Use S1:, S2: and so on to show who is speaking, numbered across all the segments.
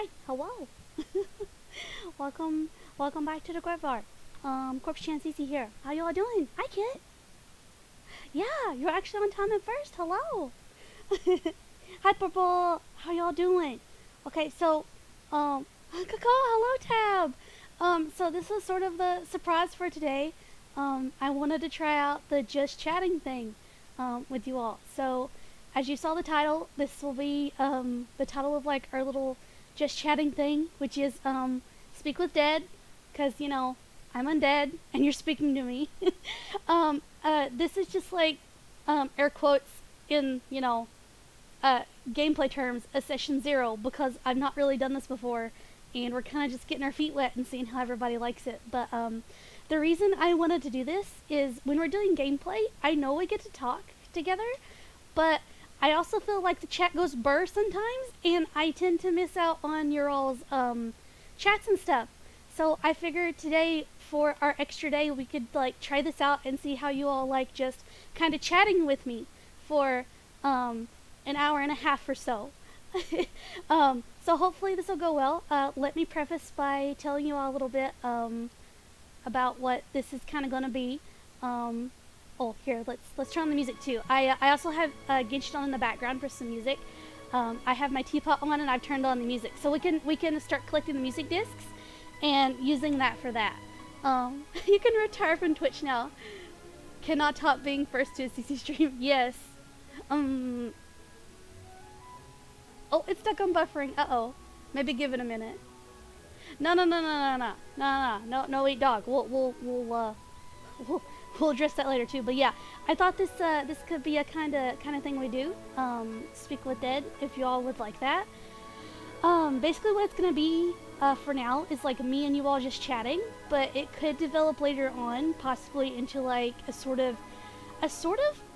S1: Hi, hello. welcome back to the Grove Bar. Corpse Chan CC here. How y'all doing? Hi, kid. Yeah, you're actually on time at first. Hello. Hi, Purple. How y'all doing? Okay, so, Caca, hello, Tab. So this was sort of the surprise for today. I wanted to try out the just chatting thing, with you all. So, as you saw the title, this will be, the title of like our little just chatting thing, which is, speak with dead, cause I'm undead and you're speaking to me. This is just like, air quotes in, gameplay terms, a session 0, because I've not really done this before, and we're kind of just getting our feet wet and seeing how everybody likes it. But the reason I wanted to do this is when we're doing gameplay, I know we get to talk together, but I also feel like the chat goes burr sometimes, and I tend to miss out on your all's chats and stuff. So I figured today, for our extra day, we could like try this out and see how you all like just kind of chatting with me for an hour and a half or so. So hopefully this will go well. Let me preface by telling you all a little bit about what this is kind of going to be. Oh, here, let's turn on the music too. I also have Genshin on in the background for some music. I have my teapot on and I've turned on the music, so we can start collecting the music discs and using that for that. You can retire from Twitch now. Cannot top being first to a CC stream. Yes. Oh, it's stuck on buffering. Uh-oh. Maybe give it a minute. No, wait, dog. We'll address that later too. But yeah, I thought this could be a kind of thing we do. Speak with dead, if you all would like that. Basically what it's gonna be for now is like me and you all just chatting, but it could develop later on, possibly into like a sort of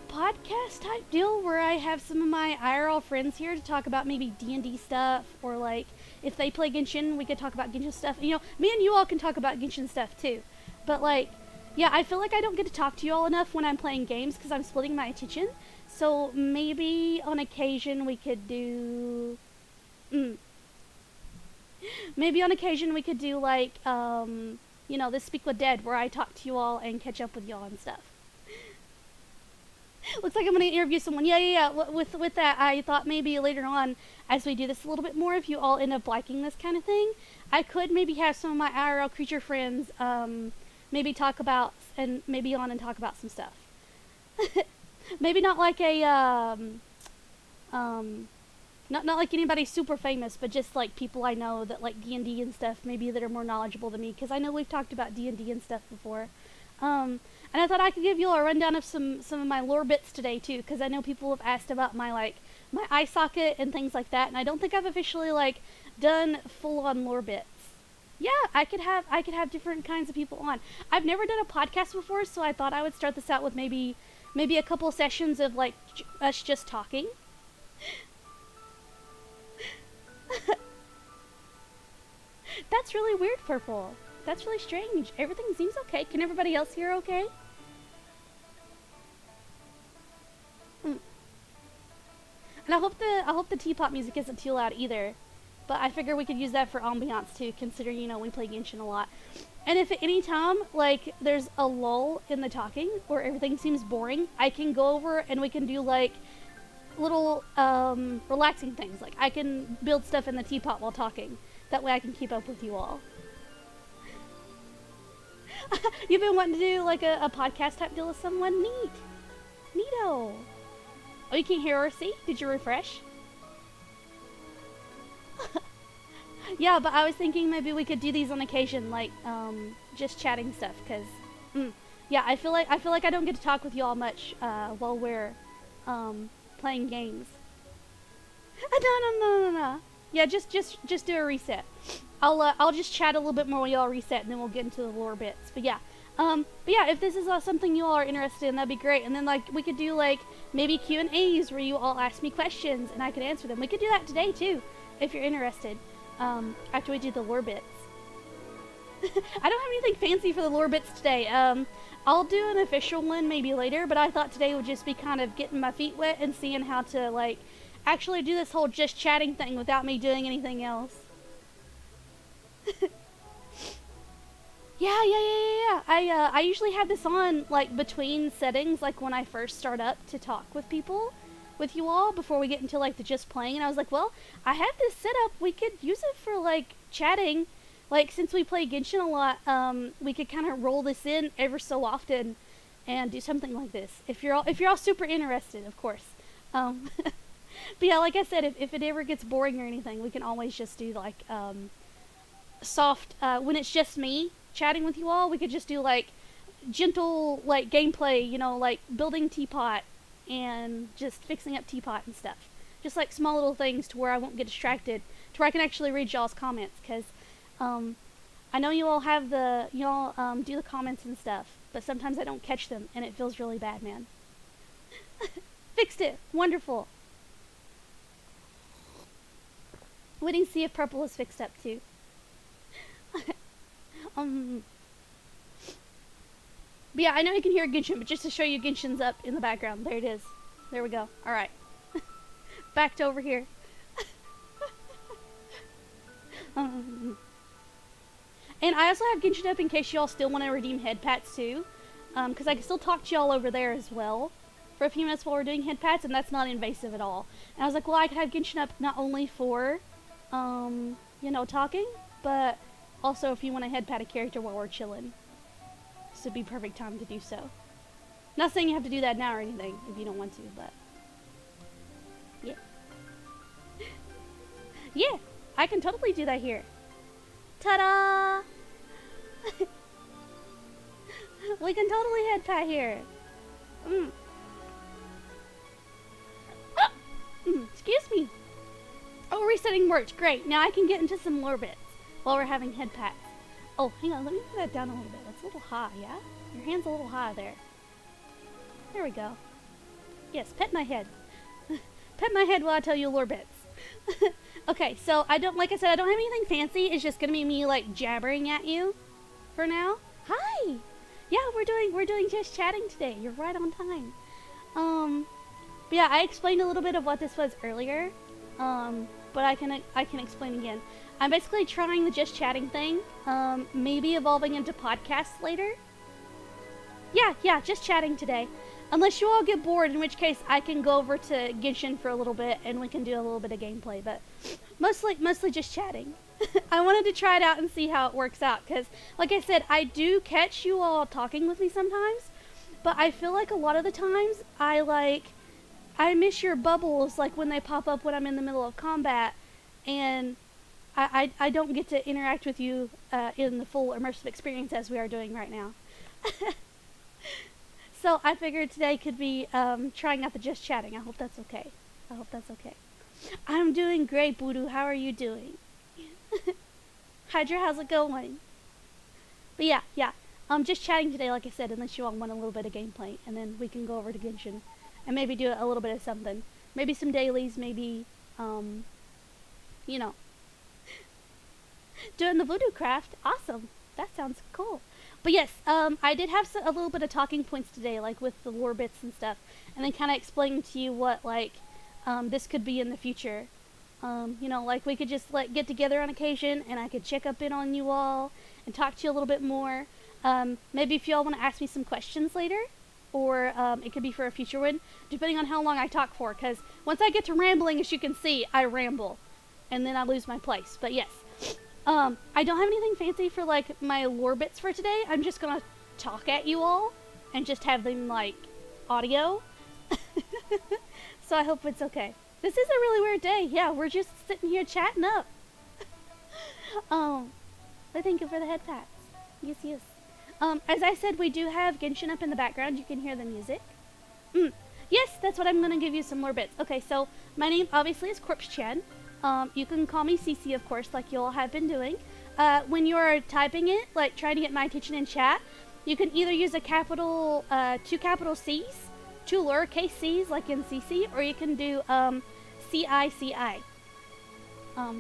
S1: podcast type deal where I have some of my IRL friends here to talk about maybe D&D stuff, or like if they play Genshin, we could talk about Genshin stuff. Me and you all can talk about Genshin stuff too. But like, yeah, I feel like I don't get to talk to you all enough when I'm playing games because I'm splitting my attention. So maybe on occasion we could do maybe on occasion we could do like this Speak with Dead where I talk to you all and catch up with y'all and stuff. Looks like I'm gonna interview someone. Yeah. With that, I thought maybe later on, as we do this a little bit more, if you all end up liking this kind of thing, I could maybe have some of my IRL creature friends, maybe talk about and maybe on and talk about some stuff. Maybe not like a not like anybody super famous, but just like people I know that like D&D and stuff, maybe that are more knowledgeable than me, because I know we've talked about D&D and stuff before. And I thought I could give you all a rundown of some of my lore bits today too, because I know people have asked about my eye socket and things like that, and I don't think I've officially like done full on lore bits. Yeah, I could have different kinds of people on. I've never done a podcast before, so I thought I would start this out with maybe a couple sessions of like us just talking. That's really weird, Purple. That's really strange. Everything seems okay. Can everybody else hear okay? And I hope the teapot music isn't too loud either. But I figure we could use that for ambiance too, considering, we play Genshin a lot. And if at any time, like, there's a lull in the talking, or everything seems boring, I can go over and we can do, like, little, relaxing things. Like, I can build stuff in the teapot while talking. That way I can keep up with you all. You've been wanting to do, like, a podcast type deal with someone? Neat. Neato. Oh, you can't hear or see? Did you refresh? Yeah, but I was thinking maybe we could do these on occasion, like, just chatting stuff, because, yeah, I feel like I don't get to talk with you all much, while we're, playing games. No. Yeah, just do a reset. I'll just chat a little bit more while y'all reset, and then we'll get into the lore bits. But yeah, if this is something you all are interested in, that'd be great. And then like we could do like maybe Q&As where you all ask me questions and I could answer them. We could do that today too, if you're interested. After we do the lore bits. I don't have anything fancy for the lore bits today. I'll do an official one maybe later, but I thought today would just be kind of getting my feet wet and seeing how to like actually do this whole just chatting thing without me doing anything else. Yeah. I usually have this on like between settings, like when I first start up to talk with people, with you all before we get into like the just playing. And I was like, well, I have this set up. We could use it for like chatting. Like since we play Genshin a lot, we could kind of roll this in ever so often, and do something like this. If you're all super interested, of course. But yeah, like I said, if it ever gets boring or anything, we can always just do like soft when it's just me chatting with you all. We could just do like gentle like gameplay, you know, like building teapot and just fixing up teapot and stuff. Just like small little things to where I won't get distracted, to where I can actually read y'all's comments. Because I know you all have do the comments and stuff, but sometimes I don't catch them and it feels really bad, man. Fixed it. Wonderful. Waiting to see if purple is fixed up too. But yeah, I know you can hear Genshin, but just to show you, Genshin's up in the background. There it is. There we go. Alright. Back to over here. And I also have Genshin up in case y'all still want to redeem head pats too. Because I can still talk to y'all over there as well for a few minutes while we're doing head pats, and that's not invasive at all. And I was like, well, I could have Genshin up not only for, you know, talking, but also if you want to head pat a character while we're chilling. This would be perfect time to do so. Not saying you have to do that now or anything if you don't want to, but yeah. Yeah, I can totally do that here. Ta-da! We can totally head pat here. Excuse me. Oh, resetting works. Great. Now I can get into some lore bits while we're having head pats. Oh, hang on. Let me move that down a little bit. That's a little high, yeah? Your hand's a little high there. There we go. Yes, pet my head. Pet my head while I tell you lore bits. Okay, so like I said, I don't have anything fancy. It's just gonna be me like jabbering at you for now. Hi! Yeah, we're doing just chatting today. You're right on time. But yeah, I explained a little bit of what this was earlier. But I can explain again. I'm basically trying the just chatting thing, maybe evolving into podcasts later. Yeah, just chatting today. Unless you all get bored, in which case I can go over to Genshin for a little bit and we can do a little bit of gameplay, but mostly just chatting. I wanted to try it out and see how it works out, because like I said, I do catch you all talking with me sometimes, but I feel like a lot of the times I miss your bubbles, like when they pop up when I'm in the middle of combat, and I don't get to interact with you in the full immersive experience as we are doing right now. So I figured today could be trying out the just chatting. I hope that's okay. I'm doing great, Boodoo. How are you doing? Hydra, how's it going? But yeah. Just chatting today, like I said, unless you all want a little bit of gameplay, and then we can go over to Genshin and maybe do a little bit of something. Maybe some dailies, maybe, you know, doing the voodoo craft. Awesome. That sounds cool. But yes, I did have a little bit of talking points today, like with the lore bits and stuff, and then kind of explaining to you what, like, this could be in the future. You know, like we could just like get together on occasion, and I could check up in on you all and talk to you a little bit more. Maybe if y'all want to ask me some questions later, or it could be for a future one, depending on how long I talk for, because once I get to rambling, as you can see, I ramble, and then I lose my place. But yes. I don't have anything fancy for, like, my lore bits for today. I'm just gonna talk at you all and just have them, like, audio. So I hope it's okay. This is a really weird day. Yeah, we're just sitting here chatting up. But thank you for the head pats. Yes. As I said, we do have Genshin up in the background. You can hear the music. Yes, that's what I'm gonna give you some lore bits. Okay, so my name, obviously, is Corpse Chan. You can call me Cece, of course, like you all have been doing. When you're typing it, like trying to get my attention in chat, you can either use a capital, two capital C's, two lowercase C's, like in CC, or you can do CICI.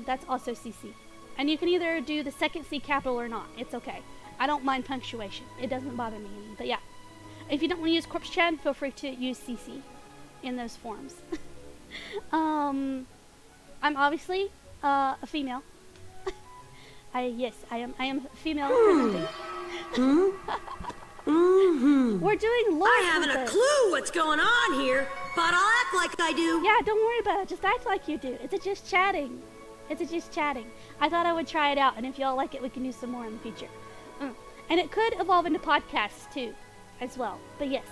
S1: That's also CC. And you can either do the second C capital or not. It's okay. I don't mind punctuation. It doesn't bother me any. But yeah, if you don't want to use Corpse Chan, feel free to use CC in those forms. I'm obviously a female. Yes, I am female presenting. We're doing lore.
S2: I haven't a clue what's going on here, but I'll act like I do.
S1: Yeah, don't worry about it. Just act like you do. It's a just chatting. It's a just chatting. I thought I would try it out, and if y'all like it, we can do some more in the future. And it could evolve into podcasts too, as well. But yes,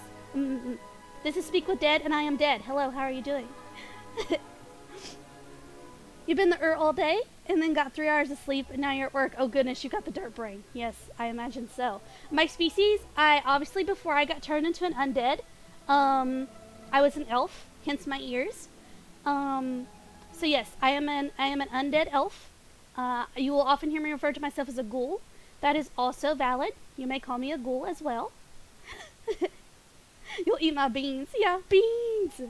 S1: this is Speak with Dead, and I am Dead. Hello, how are you doing? You've been the all day, and then got 3 hours of sleep, and now you're at work. Oh goodness, you got the dirt brain. Yes, I imagine so. My species, obviously before I got turned into an undead, I was an elf, hence my ears. So yes, I am an undead elf. You will often hear me refer to myself as a ghoul. That is also valid. You may call me a ghoul as well. You'll eat my beans. Yeah, beans.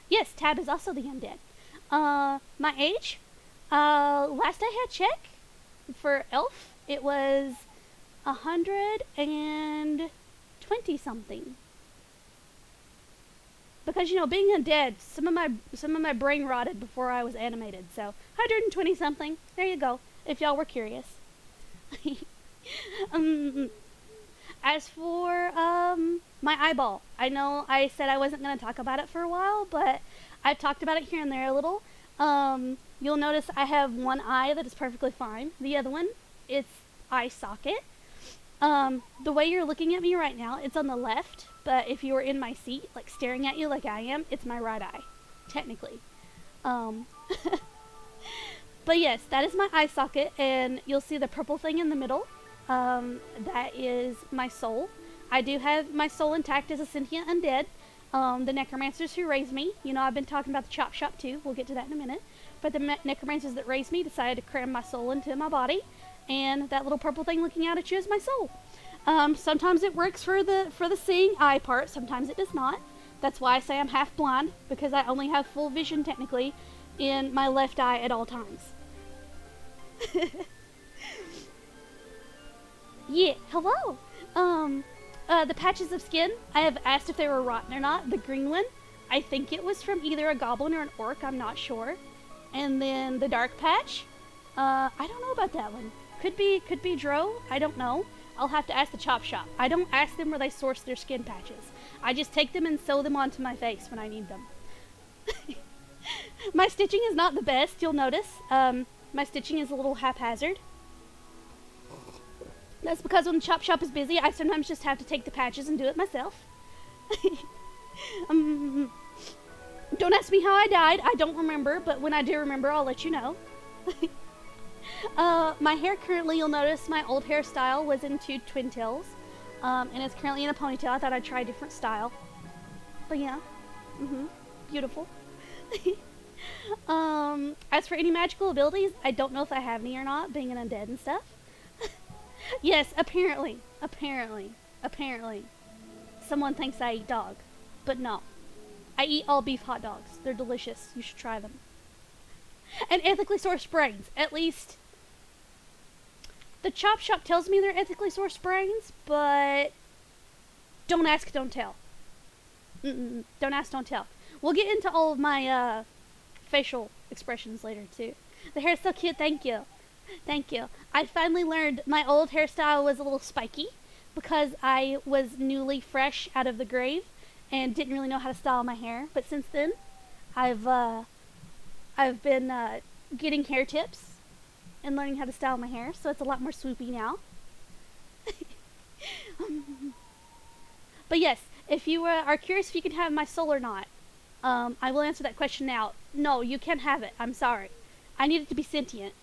S1: Yes, Tab is also the undead. My age, last I had check for elf, it was 120 something. Because being undead, some of my brain rotted before I was animated. So 120 something. There you go. If y'all were curious. As for my eyeball, I know I said I wasn't going to talk about it for a while, but I've talked about it here and there a little. You'll notice I have one eye that is perfectly fine. The other one, it's eye socket. The way you're looking at me right now, it's on the left, but if you were in my seat, like staring at you like I am, it's my right eye, technically. But yes, that is my eye socket, and you'll see the purple thing in the middle. That is my soul. I do have my soul intact as a sentient undead. The necromancers who raised me, I've been talking about the chop shop too, we'll get to that in a minute, but the necromancers that raised me decided to cram my soul into my body, and that little purple thing looking out at you is my soul. Sometimes it works for the seeing eye part, sometimes it does not. That's why I say I'm half blind, because I only have full vision technically in my left eye at all times. Yeah, hello. The patches of skin, I have asked if they were rotten or not. The green one, I think it was from either a goblin or an orc, I'm not sure. And then the dark patch, I don't know about that one. Could be Dro, I don't know. I'll have to ask the chop shop. I don't ask them where they source their skin patches. I just take them and sew them onto my face when I need them. My stitching is not the best, you'll notice. My stitching is a little haphazard. That's because when the chop shop is busy, I sometimes just have to take the patches and do it myself. Don't ask me how I died. I don't remember, but when I do remember, I'll let you know. My hair currently, you'll notice my old hairstyle was in 2 twin tails. And it's currently in a ponytail. I thought I'd try a different style. But yeah. Beautiful. As for any magical abilities, I don't know if I have any or not, being an undead and stuff. Yes, apparently. Someone thinks I eat dog. But no. I eat all beef hot dogs. They're delicious. You should try them. And ethically sourced brains. At least the chop shop tells me they're ethically sourced brains, but don't ask, don't tell. Don't ask, don't tell. We'll get into all of my facial expressions later too. The hair's so cute, thank you. Thank you. I finally learned my old hairstyle was a little spiky because I was newly fresh out of the grave and didn't really know how to style my hair. But since then, I've been getting hair tips and learning how to style my hair, so it's a lot more swoopy now. But yes, if you are curious if you can have my soul or not, I will answer that question now. No, you can't have it. I'm sorry. I need it to be sentient.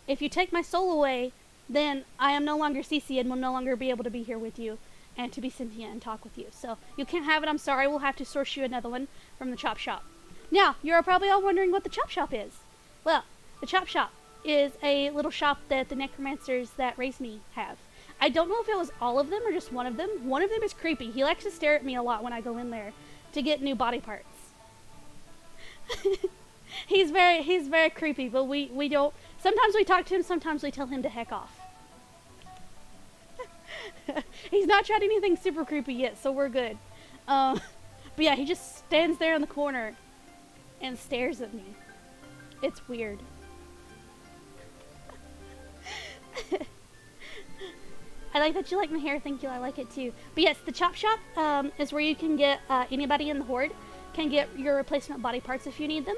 S1: If you take my soul away, then I am no longer CC and will no longer be able to be here with you and to be sentient and talk with you. So you can't have it. I'm sorry. We'll have to source you another one from the chop shop. Now, you're probably all wondering what the chop shop is. Well, the chop shop is a little shop that the necromancers that raised me have. I don't know if it was all of them or just one of them. One of them is creepy. He likes to stare at me a lot when I go in there to get new body parts. He's very creepy, but we don't. Sometimes we talk to him, sometimes we tell him to heck off. He's not tried anything super creepy yet, so we're good. But yeah, he just stands there in the corner and stares at me. It's weird. I like that you like my hair. Thank you. I like it too. But yes, the Chop Shop is where you can get anybody in the Horde can get your replacement body parts if you need them.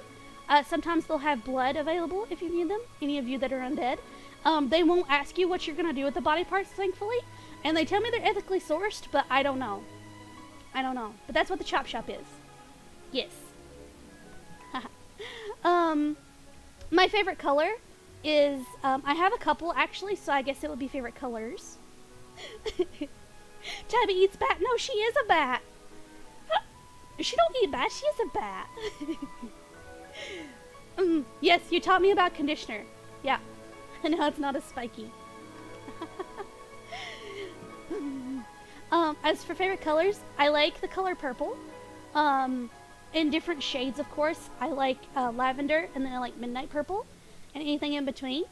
S1: Sometimes they'll have blood available if you need them. Any of you that are undead, they won't ask you what you're gonna do with the body parts, thankfully, and they tell me they're ethically sourced, but I don't know. I don't know. But that's what the Chop Shop is. Yes. My favorite color is I have a couple actually, so I guess it would be favorite colors. Tabby eats bat. No, she is a bat. She don't eat bat. She is a bat. Yes, you taught me about conditioner. Yeah. No, it's not as spiky. As for favorite colors, I like the color purple. In different shades, of course. I like lavender, and then I like midnight purple, and anything in between.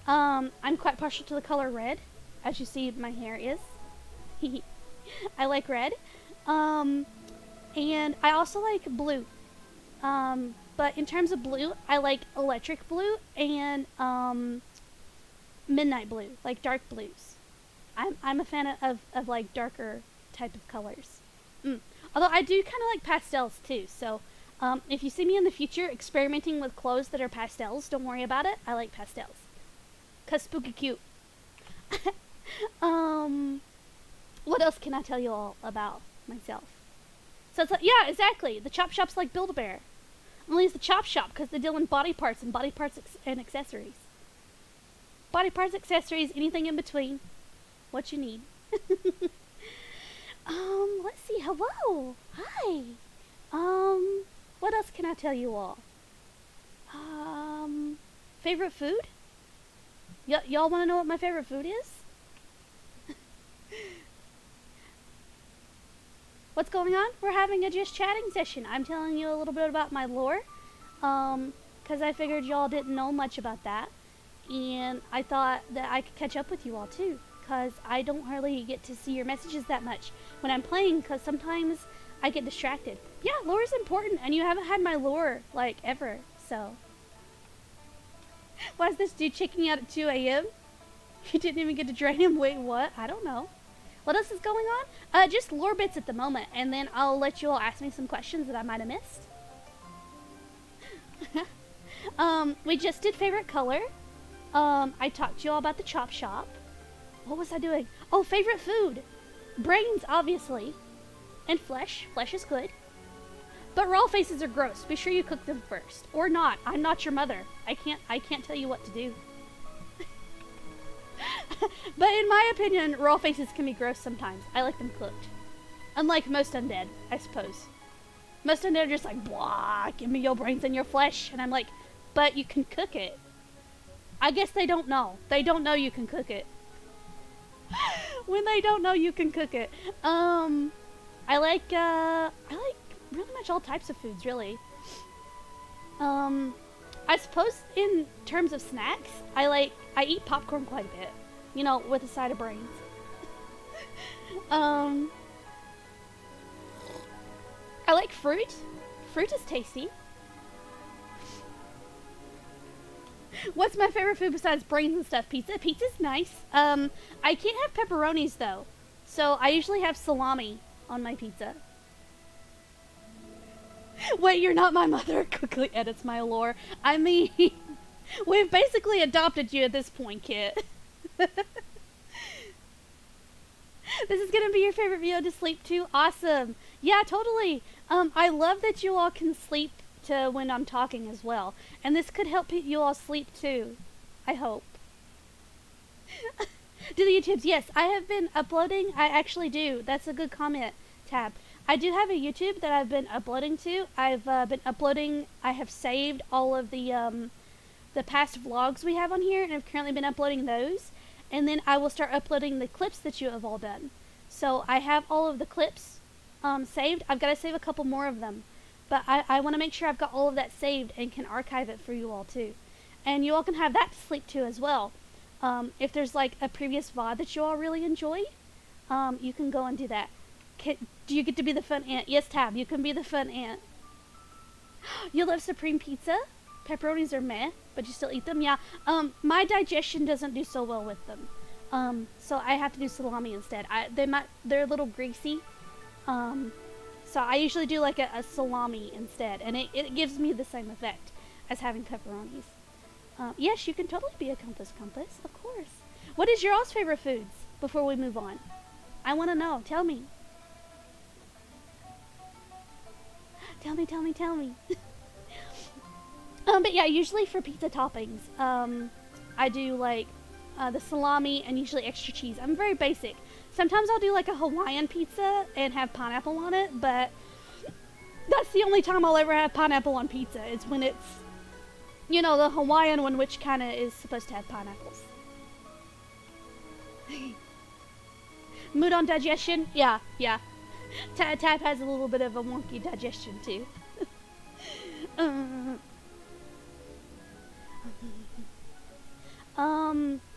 S1: I'm quite partial to the color red, as you see my hair is. I like red. And I also like blue. But in terms of blue, I like electric blue and midnight blue, like dark blues. I'm a fan of like darker type of colors. Although I do kind of like pastels too. So if you see me in the future experimenting with clothes that are pastels, don't worry about it. I like pastels. 'Cause spooky cute. What else can I tell you all about myself? So it's like, yeah, exactly. The Chop Shop's like Build-A-Bear. Only it's the Chop Shop because they deal in body parts and body parts and accessories. Body parts, accessories, anything in between. What you need. Let's see. Hello. Hi. What else can I tell you all? Favorite food? Y'all want to know what my favorite food is? What's going on? We're having a just chatting session. I'm telling you a little bit about my lore. Because I figured y'all didn't know much about that. And I thought that I could catch up with you all too. Because I don't really get to see your messages that much when I'm playing. Because sometimes I get distracted. Yeah, lore is important. And you haven't had my lore, like, ever. So. Why is this dude checking out at 2 a.m.? You didn't even get to drain him? Wait, what? I don't know. What else is going on? Just lore bits at the moment, and then I'll let you all ask me some questions that I might have missed. We just did favorite color. I talked to you all about the Chop Shop. What was I doing? Oh, favorite food. Brains, obviously. And flesh. Flesh is good. But raw faces are gross. Be sure you cook them first. Or not. I'm not your mother. I can't tell you what to do. But in my opinion, raw faces can be gross sometimes. I like them cooked. Unlike most undead, I suppose. Most undead are just like, blah, give me your brains and your flesh. And I'm like, but you can cook it. I guess they don't know. They don't know you can cook it. When they don't know you can cook it. I like really much all types of foods, really. I suppose in terms of snacks, I eat popcorn quite a bit. You know, with a side of brains. I like fruit. Fruit is tasty. What's my favorite food besides brains and stuff? Pizza. Pizza's nice. I can't have pepperonis though. So I usually have salami on my pizza. Wait, you're not my mother? Quickly edits my lore. I mean, we've basically adopted you at this point, Kit. This is gonna be your favorite video to sleep to? Awesome. Yeah, totally. I love that you all can sleep to when I'm talking as well. And this could help you all sleep too. I hope. Do the YouTubes? Yes, I have been uploading. I actually do. That's a good comment, Tab. I do have a YouTube that I've been uploading to. I've been uploading. I have saved all of the past vlogs we have on here, and I've currently been uploading those. And then I will start uploading the clips that you have all done. So I have all of the clips saved. I've got to save a couple more of them. But I want to make sure I've got all of that saved and can archive it for you all too. And you all can have that to sleep to as well. If there's like a previous VOD that you all really enjoy, you can go and do that. Do you get to be the fun aunt? Yes, Tab, you can be the fun aunt. You love Supreme Pizza? Pepperonis are meh, but you still eat them? Yeah. My digestion doesn't do so well with them. So I have to do salami instead. They're a little greasy. So I usually do like a salami instead, and it gives me the same effect as having pepperonis. Yes, you can totally be a compass, of course. What is your all's favorite foods before we move on? I want to know. Tell me. Tell me, tell me, tell me. But yeah, usually for pizza toppings, I do like the salami and usually extra cheese. I'm very basic. Sometimes I'll do like a Hawaiian pizza and have pineapple on it, but that's the only time I'll ever have pineapple on pizza. Is when it's, you know, the Hawaiian one, which kind of is supposed to have pineapples. Mood on digestion? Yeah. Tab has a little bit of a wonky digestion too.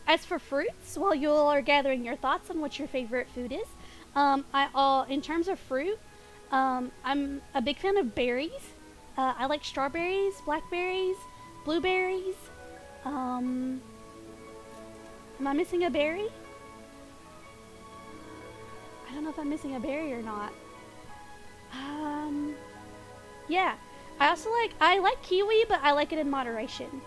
S1: As for fruits, while you all are gathering your thoughts on what your favorite food is, in terms of fruit, I'm a big fan of berries. I like strawberries, blackberries, blueberries. Am I missing a berry? I don't know if I'm missing a berry or not. Yeah. I like kiwi, but I like it in moderation.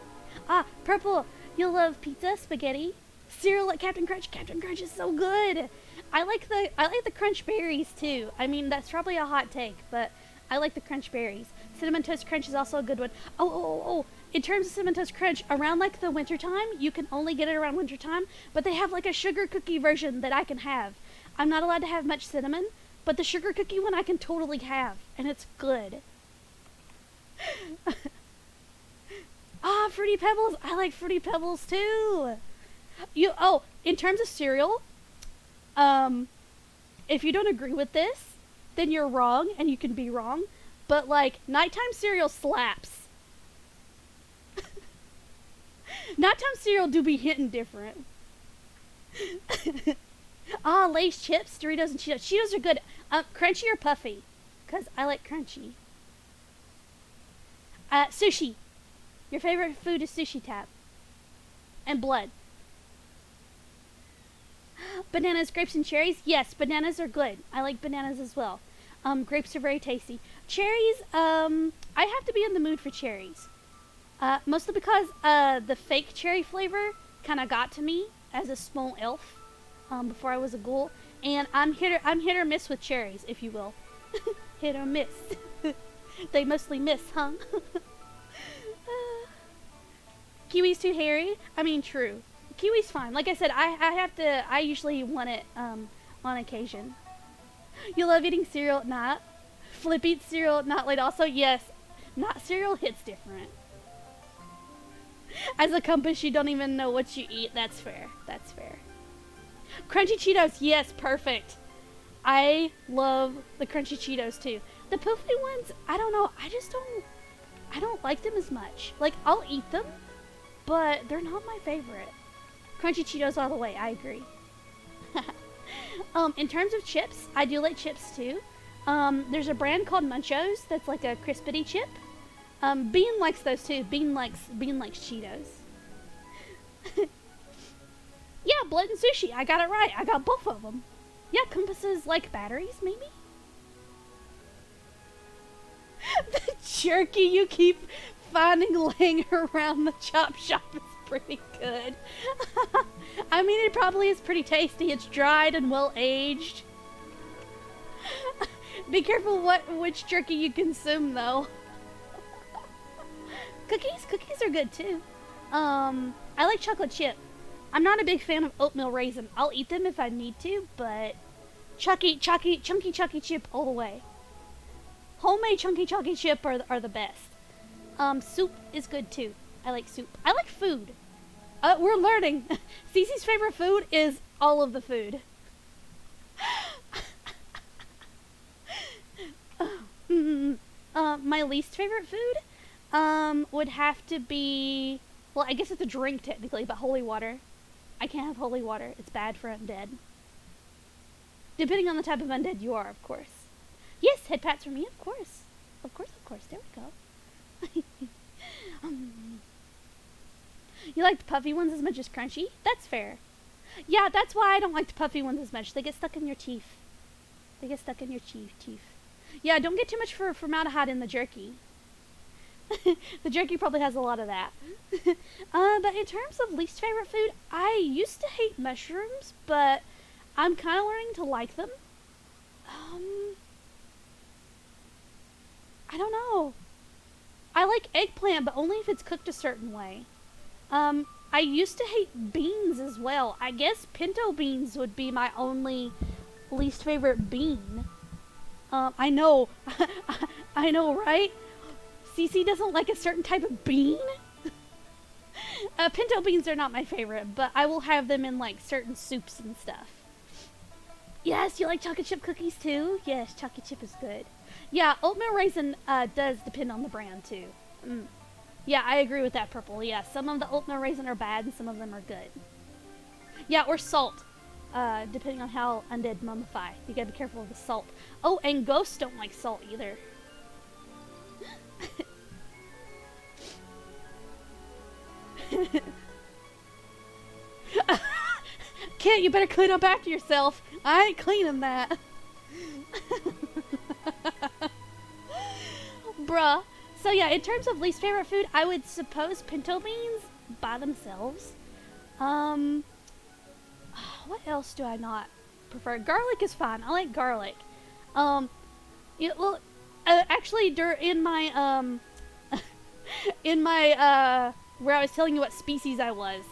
S1: Purple, you'll love pizza, spaghetti, cereal like Captain Crunch. Captain Crunch is so good. I like the crunch berries too. I mean, that's probably a hot take, but I like the crunch berries. Cinnamon Toast Crunch is also a good one. Oh. In terms of Cinnamon Toast Crunch, around like the wintertime, you can only get it around wintertime, but they have like a sugar cookie version that I can have. I'm not allowed to have much cinnamon, but the sugar cookie one I can totally have, and it's good. Fruity Pebbles. I like Fruity Pebbles too. In terms of cereal, if you don't agree with this, then you're wrong, and you can be wrong. But like, nighttime cereal slaps. Nighttime cereal do be hitting different. Lay's chips, Doritos, and Cheetos. Cheetos are good. Crunchy or puffy? Because I like crunchy. Sushi. Your favorite food is sushi, Tab. And blood. Bananas, grapes, and cherries? Yes, bananas are good. I like bananas as well. Grapes are very tasty. Cherries, I have to be in the mood for cherries. Mostly because the fake cherry flavor kind of got to me as a small elf before I was a ghoul. And I'm hit or miss with cherries, if you will. Hit or miss. They mostly miss, huh? Kiwi's too hairy? I mean, true. Kiwi's fine. Like I said, I usually want it on occasion. You love eating cereal? Not. Flip eats cereal? Not late also? Yes. Not cereal hits different. As a compass, you don't even know what you eat. That's fair. That's fair. Crunchy Cheetos? Yes, perfect. I love the crunchy Cheetos too. The poofy ones, I don't know. I don't like them as much. Like, I'll eat them, but they're not my favorite. Crunchy Cheetos all the way. I agree. In terms of chips, I do like chips too. There's a brand called Munchos that's like a crispity chip. Bean likes those too. Bean likes Cheetos. Yeah, blood and sushi. I got it right. I got both of them. Yeah, compasses like batteries, maybe? The jerky you keep finding laying around the chop shop is pretty good. I mean, it probably is pretty tasty. It's dried and well aged. Be careful which jerky you consume, though. Cookies are good too. I like chocolate chip. I'm not a big fan of oatmeal raisin. I'll eat them if I need to, but chunky chip all the way. Homemade chunky chip are the best. Soup is good too. I like soup. I like food. We're learning. Cece's favorite food is all of the food. My least favorite food would have to be, well, I guess it's a drink technically, but holy water. I can't have holy water. It's bad for undead. Depending on the type of undead you are, of course. Yes, head pats for me, of course. Of course. There we go. You like the puffy ones as much as crunchy? That's fair. Yeah, that's why I don't like the puffy ones as much. They get stuck in your teeth. They get stuck in your teeth. Yeah, don't get too much formaldehyde in the jerky. The jerky probably has a lot of that. But in terms of least favorite food, I used to hate mushrooms, but I'm kind of learning to like them. I don't know. I like eggplant, but only if it's cooked a certain way. I used to hate beans as well. I guess pinto beans would be my only least favorite bean. I know. I know, right? Cece doesn't like a certain type of bean. Pinto beans are not my favorite, but I will have them in like certain soups and stuff. Yes, you like chocolate chip cookies too? Yes, chocolate chip is good. Yeah, oatmeal raisin does depend on the brand too. Yeah, I agree with that, Purple. Yeah, some of the oatmeal raisin are bad and some of them are good. Yeah, or salt. Depending on how undead mummify. You gotta be careful of the salt. Oh, and ghosts don't like salt either. Kit, you better clean up after yourself. I ain't cleaning that. Bruh. So yeah, in terms of least favorite food, I would suppose pinto beans by themselves. What else do I not prefer? Garlic is fine. I like garlic. Actually, in my in my where I was telling you what species I was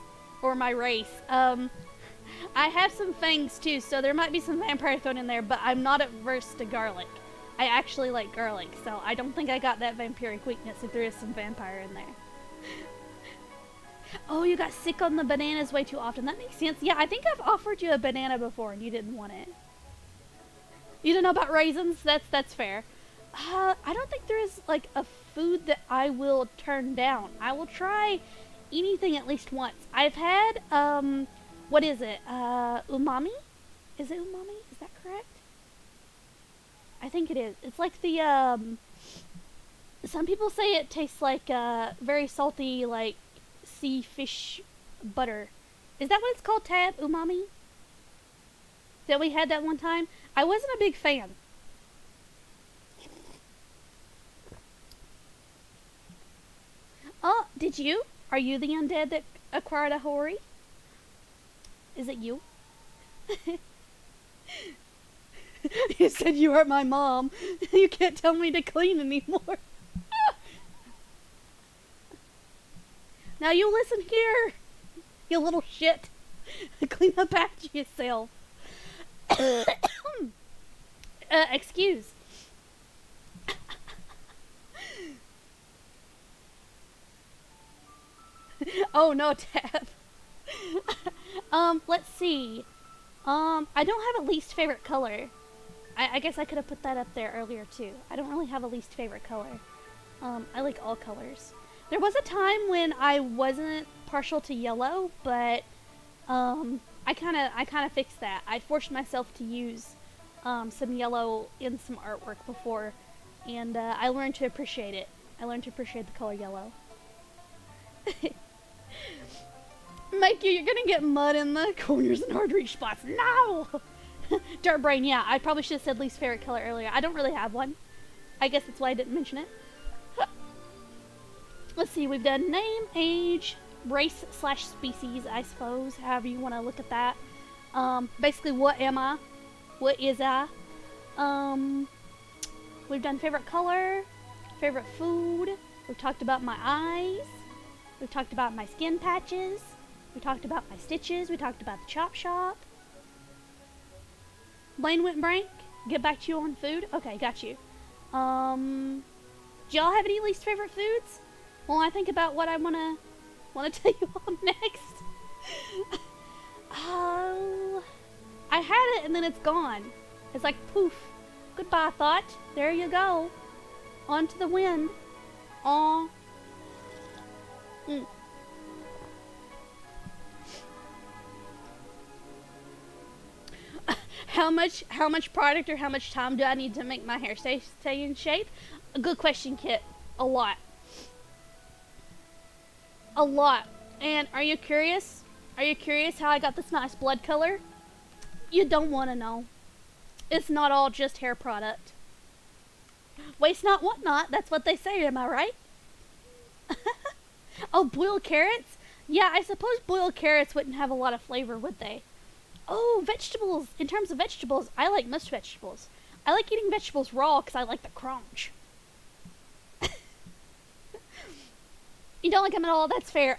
S1: or my race, I have some fangs too, so there might be some vampire thrown in there, but I'm not averse to garlic. I actually like garlic, so I don't think I got that vampiric weakness if there is some vampire in there. Oh, you got sick on the bananas way too often. That makes sense. Yeah, I think I've offered you a banana before and you didn't want it. You don't know about raisins? That's fair. I don't think there is like a food that I will turn down. I will try anything at least once. I've had what is it? Umami? Is it umami? Is that correct? I think it is. It's like the some people say it tastes like very salty, like sea fish butter. Is that what it's called, Tab? Umami? That we had that one time? I wasn't a big fan. Oh, did you? Are you the undead that acquired a Horde? Is it you? You said you are my mom. You can't tell me to clean anymore. Now you listen here, you little shit. Clean up after yourself. Excuse. Oh no, Tab. Let's see. I don't have a least favorite color. I guess I could have put that up there earlier too. I don't really have a least favorite color. I like all colors. There was a time when I wasn't partial to yellow, but I kind of fixed that. I forced myself to use some yellow in some artwork before, and I learned to appreciate it. I learned to appreciate the color yellow. Mikey, you're gonna get mud in the corners and hard to reach spots. No! Dirt Brain, yeah, I probably should have said least favorite color earlier. I don't really have one. I guess that's why I didn't mention it. Let's see, we've done name, age, race / species, I suppose, however you want to look at that. Basically, what am I? What is I? We've done favorite color, favorite food. We've talked about my eyes. We've talked about my skin patches. We talked about my stitches. We talked about the chop shop. Blaine went blank. Get back to you on food. Okay, got you. Do y'all have any least favorite foods? Well, I think about what I wanna tell you all next. Oh, I had it and then it's gone. It's like poof. Goodbye, thought. There you go. On to the wind. Aw. How much product or how much time do I need to make my hair stay in shape? A good question, Kit. A lot. A lot. And are you curious? Are you curious how I got this nice blood color? You don't want to know. It's not all just hair product. Waste not, want not. That's what they say, am I right? Oh, boiled carrots? Yeah, I suppose boiled carrots wouldn't have a lot of flavor, would they? Oh, vegetables. In terms of vegetables, I like most vegetables. I like eating vegetables raw because I like the crunch. You don't like them at all? That's fair.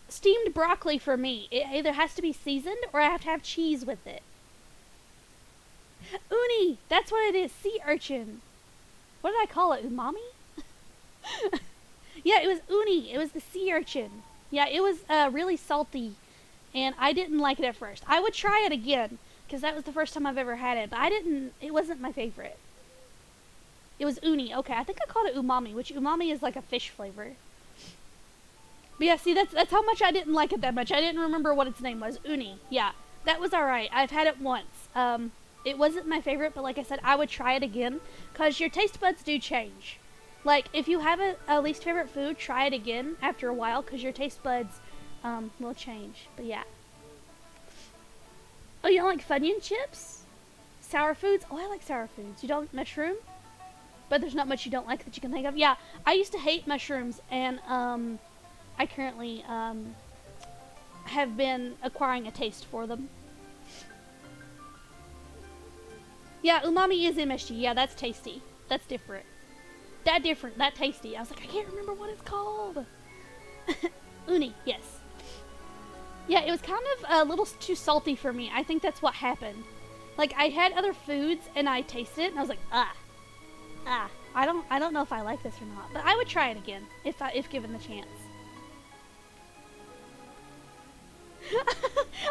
S1: Steamed broccoli for me. It either has to be seasoned or I have to have cheese with it. Uni! That's what it is. Sea urchin. What did I call it? Umami? Yeah, it was uni. It was the sea urchin. Yeah, it was really salty, and I didn't like it at first. I would try it again, because that was the first time I've ever had it, but it wasn't my favorite. It was uni. Okay, I think I called it umami, which umami is like a fish flavor. But yeah, see, that's how much I didn't like it that much. I didn't remember what its name was. Uni. Yeah, that was alright. I've had it once. It wasn't my favorite, but like I said, I would try it again, because your taste buds do change. Like, if you have a least favorite food, try it again after a while, because your taste buds will change. But yeah. Oh, you don't like Funyun chips? Sour foods? Oh, I like sour foods. You don't like mushroom? But there's not much you don't like that you can think of. Yeah, I used to hate mushrooms, and I currently have been acquiring a taste for them. Yeah, umami is MSG. Yeah, that's tasty. That's different. That tasty. I was like, I can't remember what it's called. Uni, yes. Yeah, it was kind of a little too salty for me. I think that's what happened. Like, I had other foods and I tasted it and I was like, I don't know if I like this or not, but I would try it again if given the chance.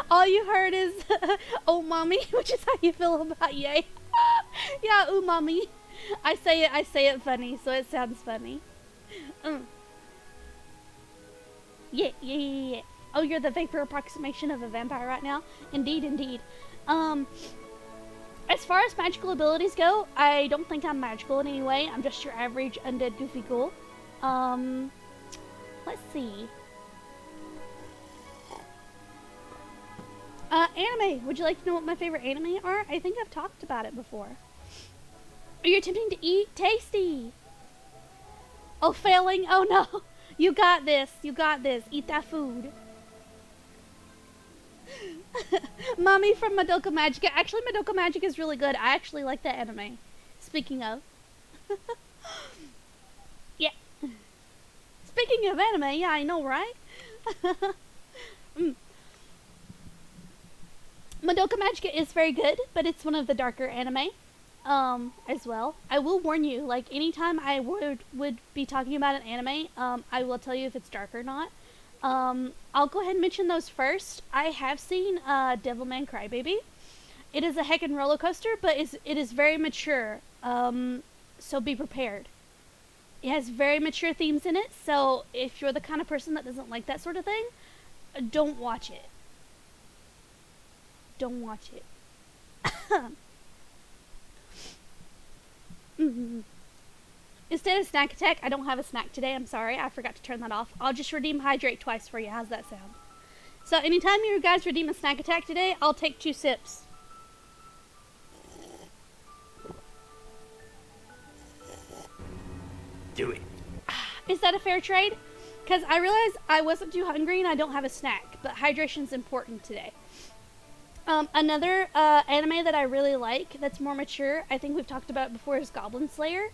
S1: All you heard is oh mommy, which is how you feel about yay. Yeah, umami. I say it funny, so it sounds funny. Yeah. Oh, you're the vapor approximation of a vampire right now? Indeed, indeed. As far as magical abilities go, I don't think I'm magical in any way. I'm just your average undead goofy ghoul. Let's see. Anime. Would you like to know what my favorite anime are? I think I've talked about it before. Are you attempting to eat? Tasty! Oh, failing? Oh no! You got this. You got this. Eat that food. Mommy from Madoka Magica. Actually, Madoka Magica is really good. I actually like that anime. Speaking of. Yeah. Speaking of anime, yeah, I know, right? Madoka Magica is very good, but it's one of the darker anime. As well. I will warn you, like, anytime I would be talking about an anime, I will tell you if it's dark or not. I'll go ahead and mention those first. I have seen, Devilman Crybaby. It is a heckin' roller coaster, but it is very mature, so be prepared. It has very mature themes in it, so if you're the kind of person that doesn't like that sort of thing, don't watch it. Don't watch it. Instead of snack attack, I don't have a snack today. I'm sorry. I forgot to turn that off. I'll just redeem hydrate twice for you. How's that sound? So anytime you guys redeem a snack attack today, I'll take 2 sips.
S3: Do it.
S1: Is that a fair trade? Because I realized I wasn't too hungry and I don't have a snack, but hydration's important today. Another anime that I really like that's more mature, I think we've talked about it before, is Goblin Slayer.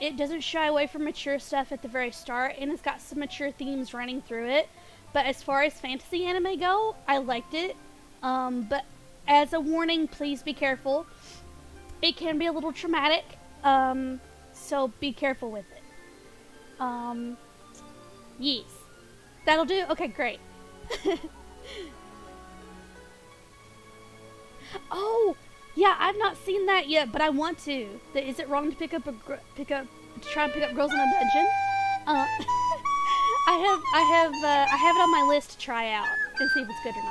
S1: It doesn't shy away from mature stuff at the very start, and it's got some mature themes running through it. But as far as fantasy anime go, I liked it. But as a warning, please be careful. It can be a little traumatic, so be careful with it. Yes. That'll do? Okay, great. Oh, yeah, I've not seen that yet, but I want to. Is it wrong to try and pick up girls in a dungeon? I have it on my list to try out and see if it's good or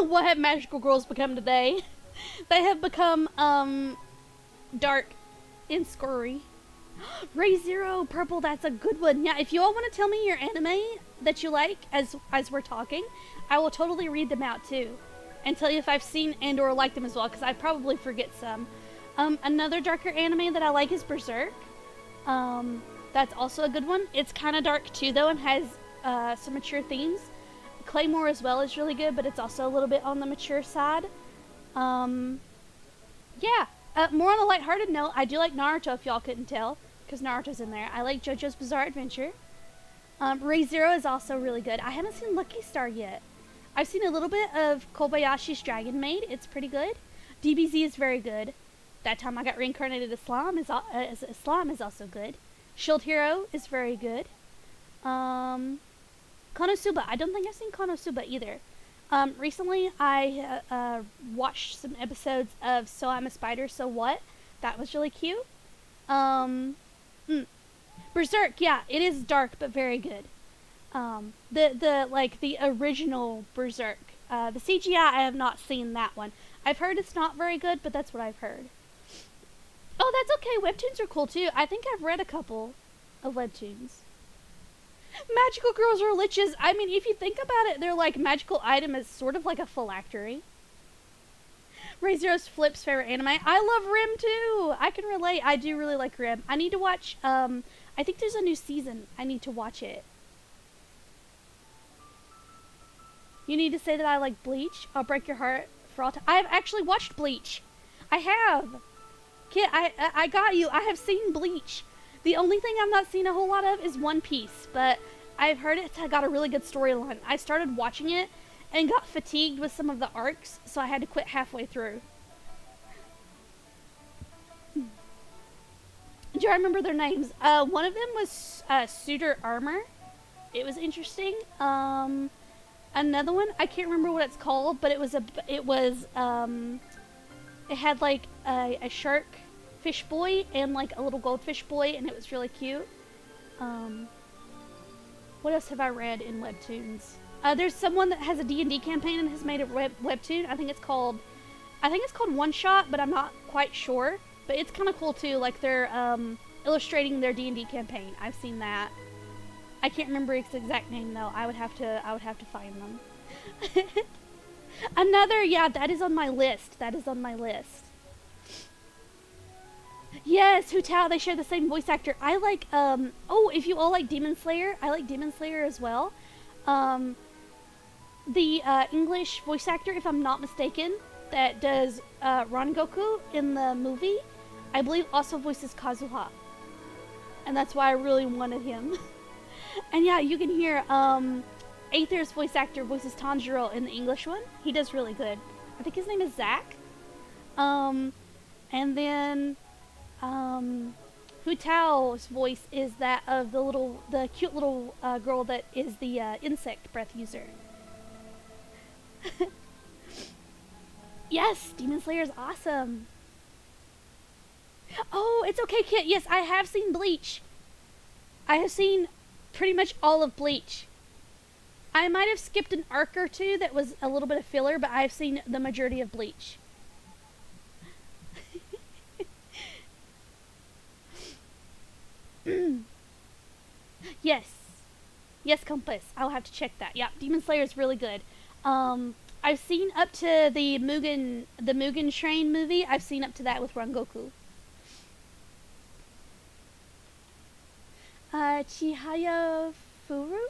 S1: not. What have magical girls become today? They have become dark and scurry. Ray Zero purple, that's a good one. Yeah, if you all want to tell me your anime that you like as we're talking, I will totally read them out too, and tell you if I've seen and or liked them as well, because I probably forget some. Another darker anime that I like is Berserk. That's also a good one. It's kind of dark too, though, and has some mature themes. Claymore as well is really good, but it's also a little bit on the mature side. Yeah. More on a lighthearted note, I do like Naruto, if y'all couldn't tell, because Naruto's in there. I like JoJo's Bizarre Adventure. Re:Zero is also really good. I haven't seen Lucky Star yet. I've seen a little bit of Kobayashi's Dragon Maid. It's pretty good. DBZ is very good. That Time I Got Reincarnated as Islam is also good. Shield Hero is very good. Konosuba. I don't think I've seen Konosuba either. Recently I watched some episodes of So I'm a Spider, So What? That was really cute. Berserk, yeah, it is dark but very good. The original Berserk. The CGI, I have not seen that one. I've heard it's not very good, but that's what I've heard. Oh, that's okay. Webtoons are cool too. I think I've read a couple of webtoons. Magical girls or liches. I mean, if you think about it, they're like magical item is sort of like a phylactery. Re:Zero's Flip's favorite anime. I love Rim too. I can relate. I do really like Rim. I need to watch. I think there's a new season. I need to watch it. You need to say that I like Bleach. I'll break your heart for all time. I have actually watched Bleach. I have. Kid, I got you. I have seen Bleach. The only thing I've not seen a whole lot of is One Piece, but I've heard it's got a really good storyline. I started watching it and got fatigued with some of the arcs, so I had to quit halfway through. Do I remember their names? One of them was Suitor Armor. It was interesting. Another one, I can't remember what it's called, but it had like a shark fish boy and like a little goldfish boy, and it was really cute. What else have I read in webtoons? There's someone that has a D&D campaign and has made a webtoon. I think it's called One Shot, but I'm not quite sure. But it's kind of cool too. Like they're illustrating their D&D campaign. I've seen that. I can't remember its exact name though. I would have to find them. Another, yeah, that is on my list. Yes, Hu Tao, they share the same voice actor. I like, if you all like Demon Slayer, I like Demon Slayer as well. The English voice actor, if I'm not mistaken, that does Rangoku in the movie, I believe also voices Kazuha. And that's why I really wanted him. And yeah, you can hear Aether's voice actor voices Tanjiro in the English one. He does really good. I think his name is Zach. And then Hu Tao's voice is that of the cute little girl that is the insect breath user. Yes, Demon Slayer is awesome. Oh, it's okay, Kit. Yes, I have seen Bleach. I have seen pretty much all of Bleach. I might have skipped an arc or two that was a little bit of filler, but I've seen the majority of Bleach. Yes, Compass. I'll have to check that. Yeah, Demon Slayer is really good. I've seen up to the Mugen Train movie. I've seen up to that with Rangoku. Chihaya Furu?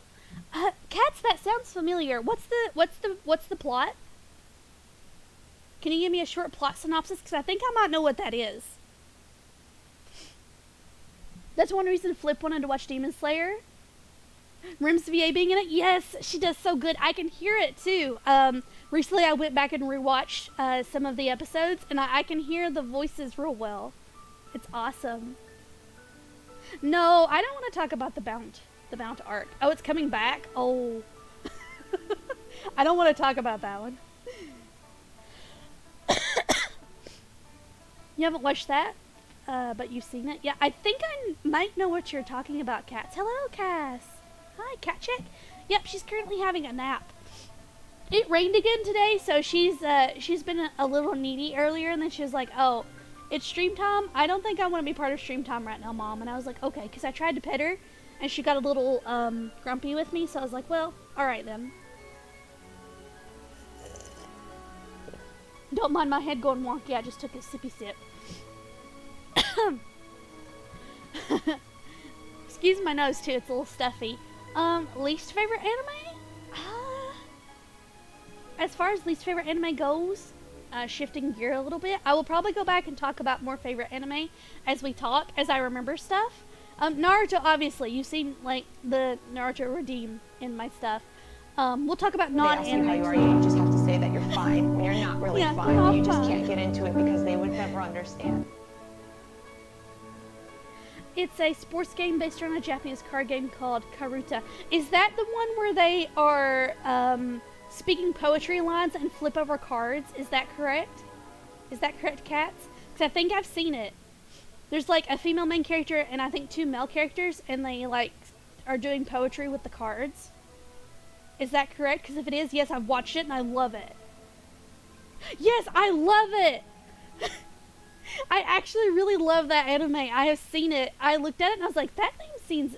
S1: Cats, that sounds familiar. What's the plot? Can you give me a short plot synopsis? Because I think I might know what that is. That's one reason Flip wanted to watch Demon Slayer. Rim's VA being in it? Yes, she does so good. I can hear it too. Recently I went back and rewatched some of the episodes, and I can hear the voices real well. It's awesome. No, I don't want to talk about the Bount arc. Oh, it's coming back? Oh. I don't want to talk about that one. You haven't watched that? But you've seen it? Yeah, I think I might know what you're talking about, Cats. Hello, Cass. Hi, Cat Chick. Yep, she's currently having a nap. It rained again today, so she's been a little needy earlier, and then she was like, oh, it's stream time? I don't think I want to be part of stream time right now, Mom. And I was like, okay, because I tried to pet her, and she got a little grumpy with me, so I was like, well, alright then. Don't mind my head going wonky, I just took a sippy sip. Excuse my nose too, it's a little stuffy. Least favorite anime? As far as least favorite anime goes, shifting gear a little bit, I will probably go back and talk about more favorite anime as we talk, as I remember stuff. Naruto, obviously, you've seen like the Naruto redeem in my stuff. We'll talk about non-anime.
S3: How you are, you just have to say that you're fine when you're not really
S1: Yeah,
S3: fine.
S1: I'm
S3: You just
S1: fine.
S3: can't get into it because they would never understand.
S1: It's a sports game based on a Japanese card game called Karuta. Is that the one where they are speaking poetry lines and flip over cards? Is that correct? Is that correct, Cats? Because I think I've seen it. There's like a female main character and I think 2 male characters, and they like are doing poetry with the cards. Is that correct? Because if it is, yes, I've watched it and I love it. Yes, I love it! I actually really love that anime. I have seen it. I looked at it and I was like, that thing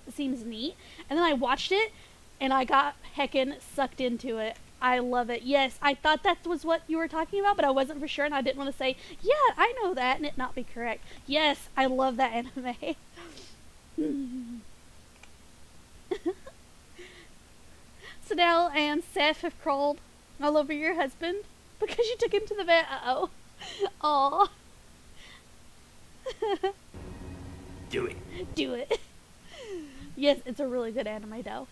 S1: seems neat. And then I watched it and I got heckin' sucked into it. I love it. Yes, I thought that was what you were talking about, but I wasn't for sure and I didn't want to say, yeah, I know that, and it not be correct. Yes, I love that anime. Sadell and Seth have crawled all over your husband because you took him to the vet. Uh-oh. Aw.
S4: Do it.
S1: Do it. Yes, it's a really good anime though.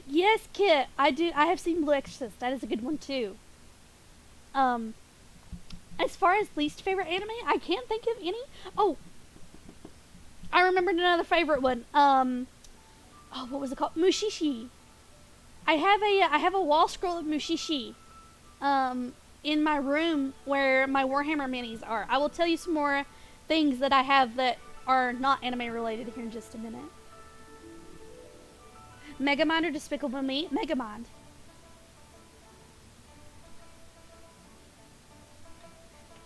S1: Yes, Kit, I have seen Blue Exorcist. That is a good one too. As far as least favorite anime, I can't think of any. Oh, I remembered another favorite one. Oh, what was it called? Mushishi. I have a wall scroll of Mushishi. In my room where my Warhammer minis are. I will tell you some more things that I have that are not anime related here in just a minute. Megamind or Despicable Me? Megamind.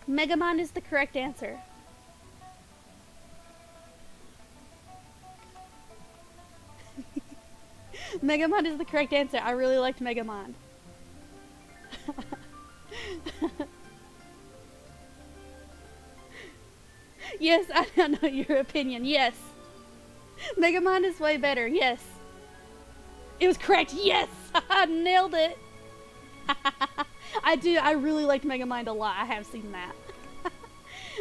S1: Megamind is the correct answer. Megamind is the correct answer. I really liked Megamind. Yes, I don't know your opinion. Yes. Megamind is way better. Yes. It was correct. Yes! I nailed it. I do. I really liked Megamind a lot. I have seen that.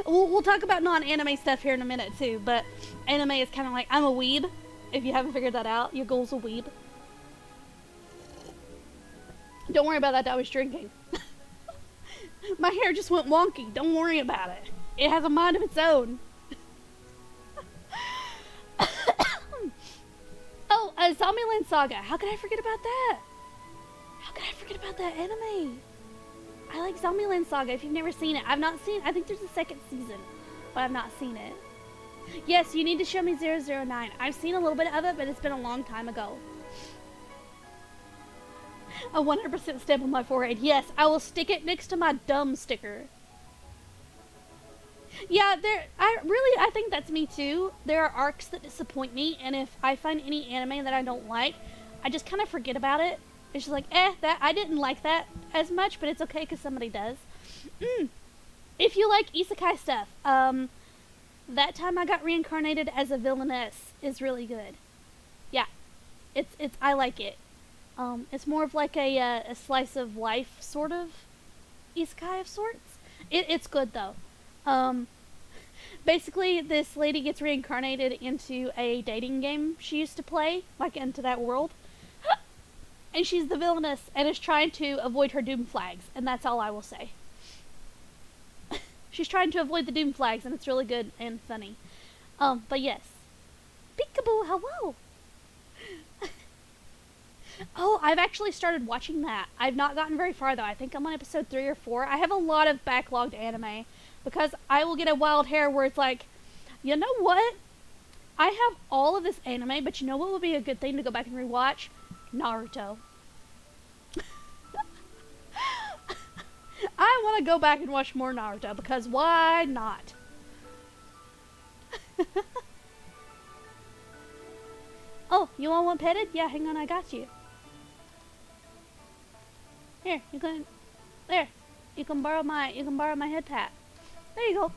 S1: We'll talk about non-anime stuff here in a minute too, but anime is kind of like, I'm a weeb. If you haven't figured that out, your goal's a weeb. Don't worry about that, I was drinking. My hair just went wonky. Don't worry about it. It has a mind of its own. Oh, Zombieland Saga. How could I forget about that? How could I forget about that anime? I like Zombieland Saga. If you've never seen it, I've not seen. I think there's a second season, but I've not seen it. Yes, you need to show me 009. I've seen a little bit of it, but it's been a long time ago. A 100% stamp on my forehead. Yes, I will stick it next to my dumb sticker. Yeah, I think that's me too. There are arcs that disappoint me, and if I find any anime that I don't like, I just kind of forget about it. It's just like, that I didn't like that as much, but it's okay because somebody does. If you like isekai stuff, That Time I Got Reincarnated as a Villainess is really good. Yeah, it's I like it. It's more of like a slice of life sort of isekai of sorts. It's good though. Basically, this lady gets reincarnated into a dating game she used to play, like into that world. And she's the villainess and is trying to avoid her doom flags, and that's all I will say. She's trying to avoid the doom flags, and it's really good and funny. But yes. Peekaboo, hello! Oh, I've actually started watching that. I've not gotten very far though. I think I'm on episode 3 or 4. I have a lot of backlogged anime because I will get a wild hair where it's like, you know what? I have all of this anime, but you know what would be a good thing to go back and rewatch? Naruto. I want to go back and watch more Naruto because why not? Oh, you want one petted? Yeah, hang on, I got you. Here, you can, there. You can borrow my head pat. There you go.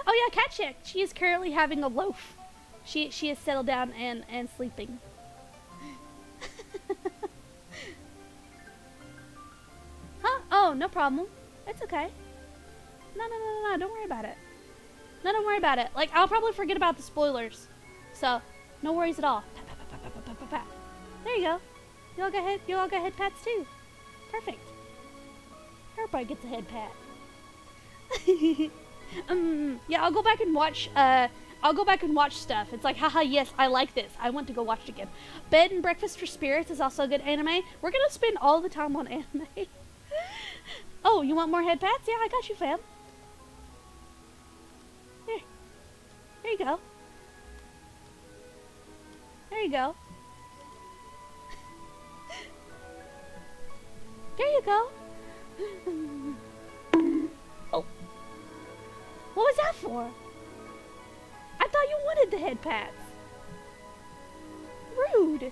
S1: Oh yeah, Cat Chick. She is currently having a loaf. She has settled down and sleeping. Huh? Oh, no problem. It's okay. No, don't worry about it. No, don't worry about it. Like, I'll probably forget about the spoilers. So, no worries at all. Pat, pat, pat, pat, pat, pat, pat, pat. There you go. You all got head pats too. Perfect. Everybody gets a head pat. Yeah, I'll go back and watch stuff. It's like, haha, yes, I like this. I want to go watch it again. Bed and Breakfast for Spirits is also a good anime. We're gonna spend all the time on anime. Oh, you want more head pats? Yeah, I got you, fam. Here. There you go. There you go. There you go. Oh. What was that for? I thought you wanted the head pats. Rude.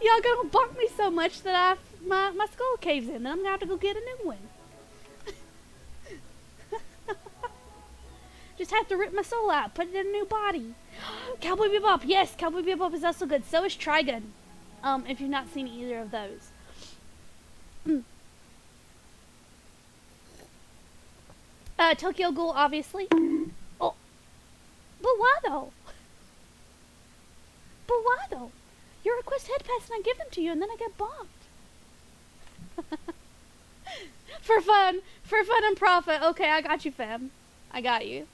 S1: Y'all gonna bark me so much that my skull caves in, and I'm gonna have to go get a new one. Just have to rip my soul out, put it in a new body. Cowboy Bebop, yes, Cowboy Bebop is also good. So is Trigun. If you've not seen either of those. Tokyo Ghoul, obviously. Oh, but why though? But why though? You request head pats and I give them to you, and then I get bonked. For fun and profit. Okay, I got you, fam. I got you.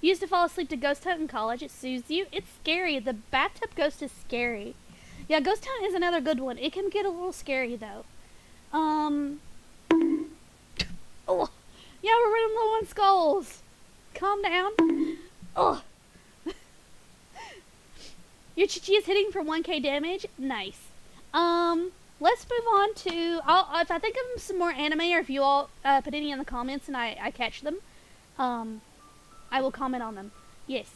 S1: Used to fall asleep to Ghost Hunt in college. It soothes you. It's scary. The bathtub ghost is scary. Yeah, Ghost Hunt is another good one. It can get a little scary though. Oh, yeah, we're running low on skulls. Calm down. Oh, your Chichi is hitting for 1k damage. Nice. Let's move on to. If I think of some more anime, or if you all put any in the comments and I catch them, I will comment on them. Yes.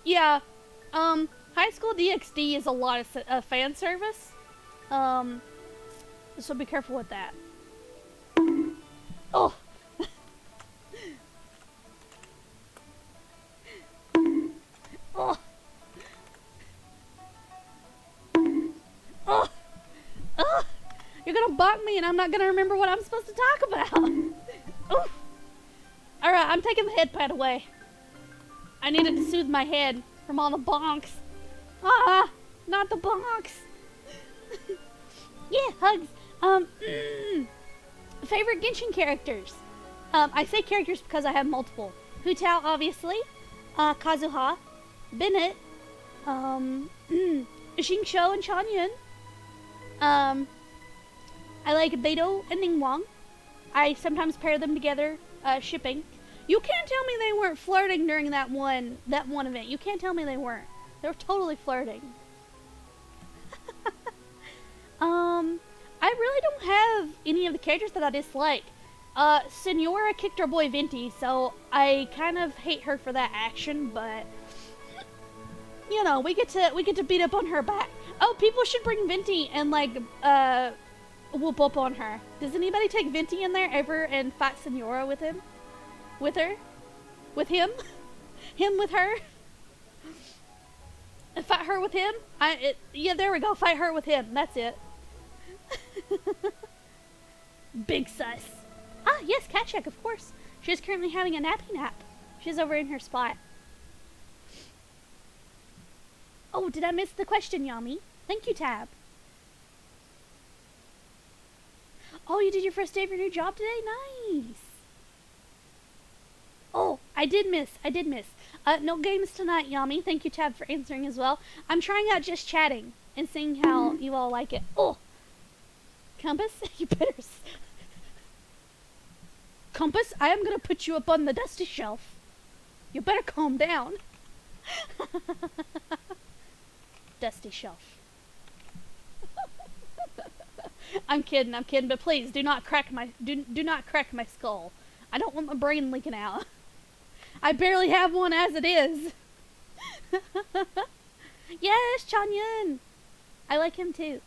S1: Yeah. High School DxD is a lot of fan service. So be careful with that. Oh. Oh. Oh. Oh. You're gonna bonk me and I'm not gonna remember what I'm supposed to talk about. Oof. Alright, I'm taking the head pad away. I need it to soothe my head from all the bonks. Ah, not the bonks. Yeah, hugs. Favorite Genshin characters. I say characters because I have multiple. Hu Tao, obviously. Kazuha. Bennett. Xingqiu and Chanyun. I like Beidou and Ningguang. I sometimes pair them together, shipping. You can't tell me they weren't flirting during that one event. You can't tell me they weren't. They were totally flirting. I really don't have any of the characters that I dislike. Senora kicked our boy Venti, so I kind of hate her for that action, but you know, we get to beat up on her back. Oh, people should bring Venti and like whoop up on her. Does anybody take Venti in there ever and fight Senora with him? With her? With him? Him with her? And fight her with him? Yeah, there we go. Fight her with him. That's it. Big sus. Ah, yes, Cat Check, of course. She's currently having a nappy nap. She's over in her spot. Oh, did I miss the question, Yami? Thank you, Tab. Oh, you did your first day of your new job today? Nice. Oh, I did miss. No games tonight, Yami. Thank you, Tab, for answering as well. I'm trying out just chatting and seeing how you all like it. Oh. Compass, you better... Compass, I am gonna put you up on the dusty shelf. You better calm down. dusty shelf. I'm kidding, but please do not crack my skull. I don't want my brain leaking out. I barely have one as it is. Yes, Changyun. I like him too.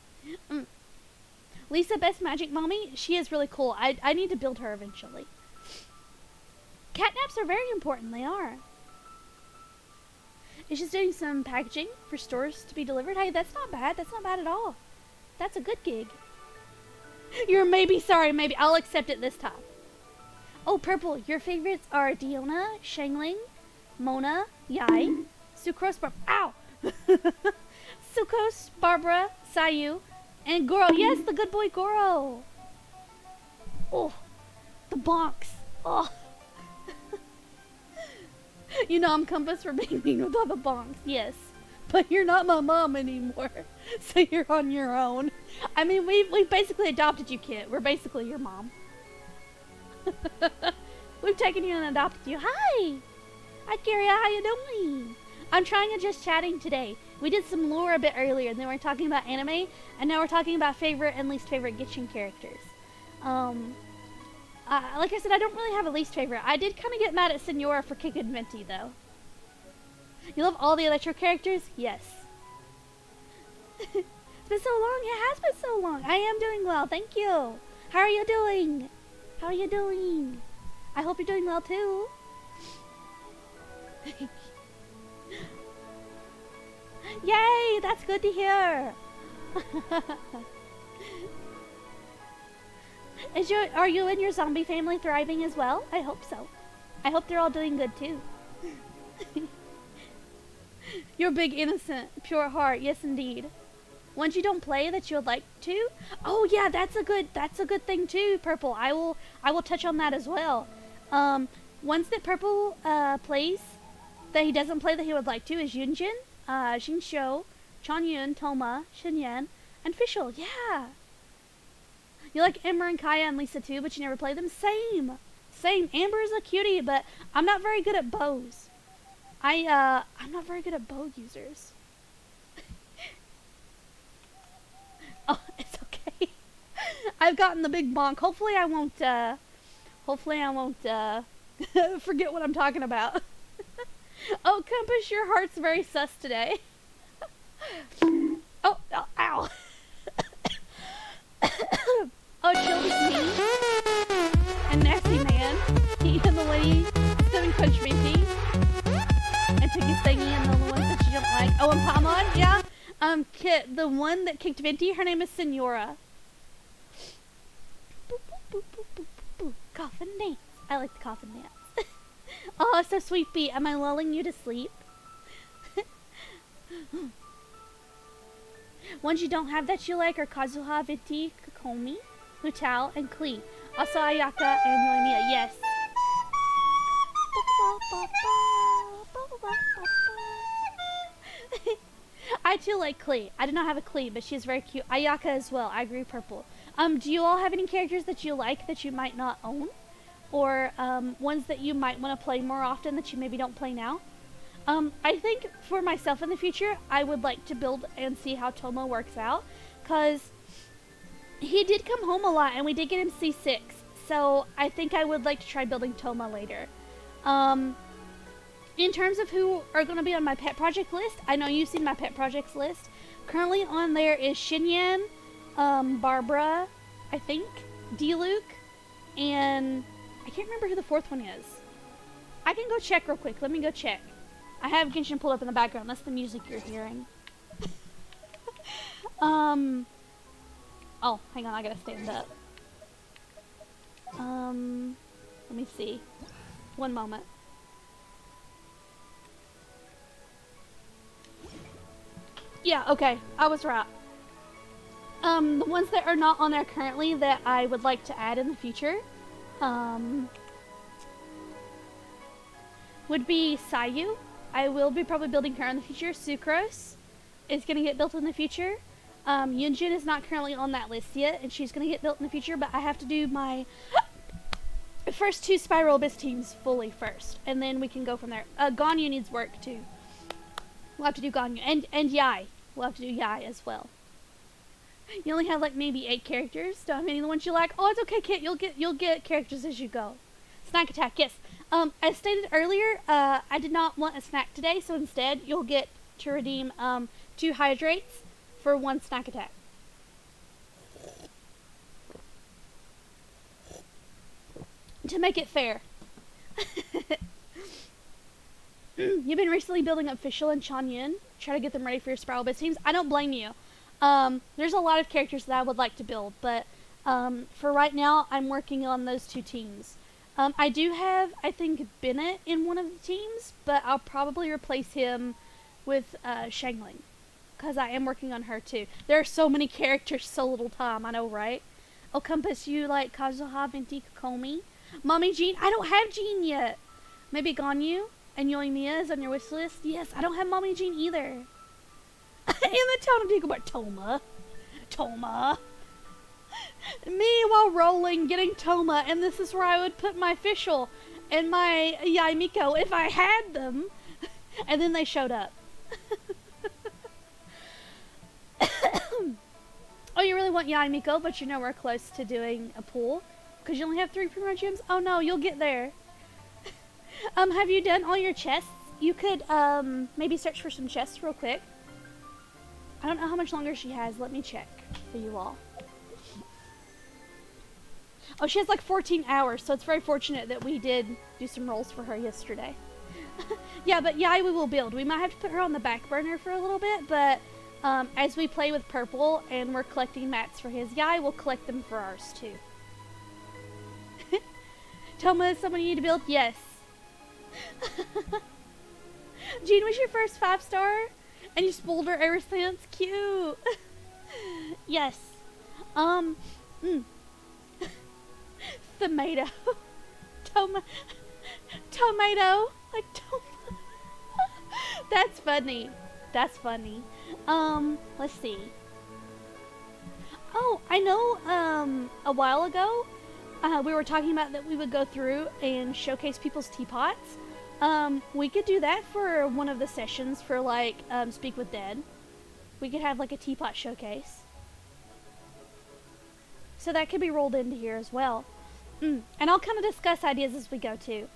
S1: Lisa, best magic mommy. She is really cool. I need to build her eventually. Catnaps are very important. They are. It's just doing some packaging for stores to be delivered. Hey, that's not bad. That's not bad at all. That's a good gig. You're maybe sorry. Maybe I'll accept it this time. Oh, Purple. Your favorites are Diona, Shangling, Mona, Yai, Sucrose, ow! Sucrose, Barbara, Sayu, and Goro. Yes, the good boy Goro. Oh, the bonks. Oh. You know I'm compass for being mean with all the bonks. Yes. But you're not my mom anymore. So you're on your own. I mean, we've basically adopted you, Kit. We're basically your mom. We've taken you and adopted you. Hi! Hi, Carrie. How you doing? I'm trying to just chatting today. We did some lore a bit earlier, and then we're talking about anime, and now we're talking about favorite and least favorite Genshin characters. Like I said, I don't really have a least favorite. I did kind of get mad at Senora for kicking Venti, though. You love all the Electro characters? Yes. It's been so long. It has been so long. I am doing well. Thank you. How are you doing? How are you doing? I hope you're doing well, too. Yay! That's good to hear. Are you and your zombie family thriving as well? I hope so. I hope they're all doing good too. You're a big, innocent, pure heart. Yes, indeed. Ones you don't play that you would like to? Oh yeah, that's a good thing too, Purple. I will touch on that as well. Ones that Purple plays that he doesn't play that he would like to is Yunjin, Xingqiu, Changyun, Toma, Xinyan, and Fischl. Yeah. You like Amber and Kaya and Lisa too, but you never play them? Same. Amber is a cutie, but I'm not very good at bows. I'm not very good at bow users. Oh, it's okay. I've gotten the big bonk. Hopefully I won't forget what I'm talking about. Oh, Compass, your heart's very sus today. Oh, ow. Oh, Chilled is me. And Nasty Man. He and the lady 7 Punch Minty. And Tiki Thingy and the ones that you don't like. Oh, and Pamon, yeah. Kit, the one that kicked Venti, her name is Senora. Boop, boop, boop, boop, boop, boop. Coffin dance. I like the coffin dance. Oh, so sweet Beat. Am I lulling you to sleep? Ones you don't have that you like are Kazuha, Venti, Kokomi, Hutao, and Klee. Also Ayaka and Yoimiya. Yes. I too like Klee. I do not have a Klee, but she is very cute. Ayaka as well. I agree, Purple. Do you all have any characters that you like that you might not own? Or ones that you might want to play more often that you maybe don't play now? I think for myself in the future, I would like to build and see how Toma works out, because he did come home a lot and we did get him C6, so I think I would like to try building Toma later. In terms of who are going to be on my pet project list, I know you've seen my pet projects list. Currently on there is Xinyan, Barbara, I think, D-Luke, and I can't remember who the 4th one is. I can go check real quick. Let me go check. I have Genshin pulled up in the background. That's the music you're hearing. Oh, hang on. I gotta stand up. Let me see. One moment. Yeah, okay. I was right. The ones that are not on there currently that I would like to add in the future, would be Sayu. I will be probably building her in the future. Sucrose is going to get built in the future. Yunjin is not currently on that list yet, and she's going to get built in the future, but I have to do my first 2 Spiral Abyss teams fully first, and then we can go from there. Ganyu needs work, too. We'll have to do Ganyu. And Yai. we'll have to do Yai as well. You only have like maybe 8 characters. Don't have any of the ones you like. Oh, it's okay, Kit. You'll get characters as you go. Snack attack, yes. As stated earlier, I did not want a snack today, so instead you'll get to redeem 2 hydrates for 1 snack attack. To make it fair. You've been recently building up Fischl and Chanyun. Try to get them ready for your Spiral Biz teams. I don't blame you. There's a lot of characters that I would like to build, but for right now, I'm working on those 2 teams. I do have, I think, Bennett in one of the teams, but I'll probably replace him with Shangling, because I am working on her too. There are so many characters, so little time. I know, right? Oh, Compass, you like Kazuha, Venti, Kokomi? Mommy Jean? I don't have Jean yet. Maybe Ganyu and Yoimiya is on your wish list? Yes, I don't have Mommy Jean either. In the town of Digobart, Toma. Me while rolling, getting Toma, and this is where I would put my Fischl and my Yaimiko if I had them. And then they showed up. Oh, you really want Yaimiko, but you're nowhere close to doing a pool? Because you only have 3 Primo Gems? Oh no, you'll get there. Have you done all your chests? You could, maybe search for some chests real quick. I don't know how much longer she has. Let me check for you all. Oh, she has like 14 hours, so it's very fortunate that we did do some rolls for her yesterday. Yeah, but Yai we will build. We might have to put her on the back burner for a little bit, but as we play with Purple and we're collecting mats for his Yai, we'll collect them for ours too. Toma is someone you need to build? Yes. Jean was your first 5-star? And you spoiled her ever since? Cute. Yes. Tomato. Tomato. Like Toma. That's funny. That's funny. Let's see. Oh, I know, a while ago, we were talking about that we would go through and showcase people's teapots. We could do that for one of the sessions for, like, Speak with Dead. We could have, like, a teapot showcase. So that could be rolled into here as well. And I'll kind of discuss ideas as we go, too.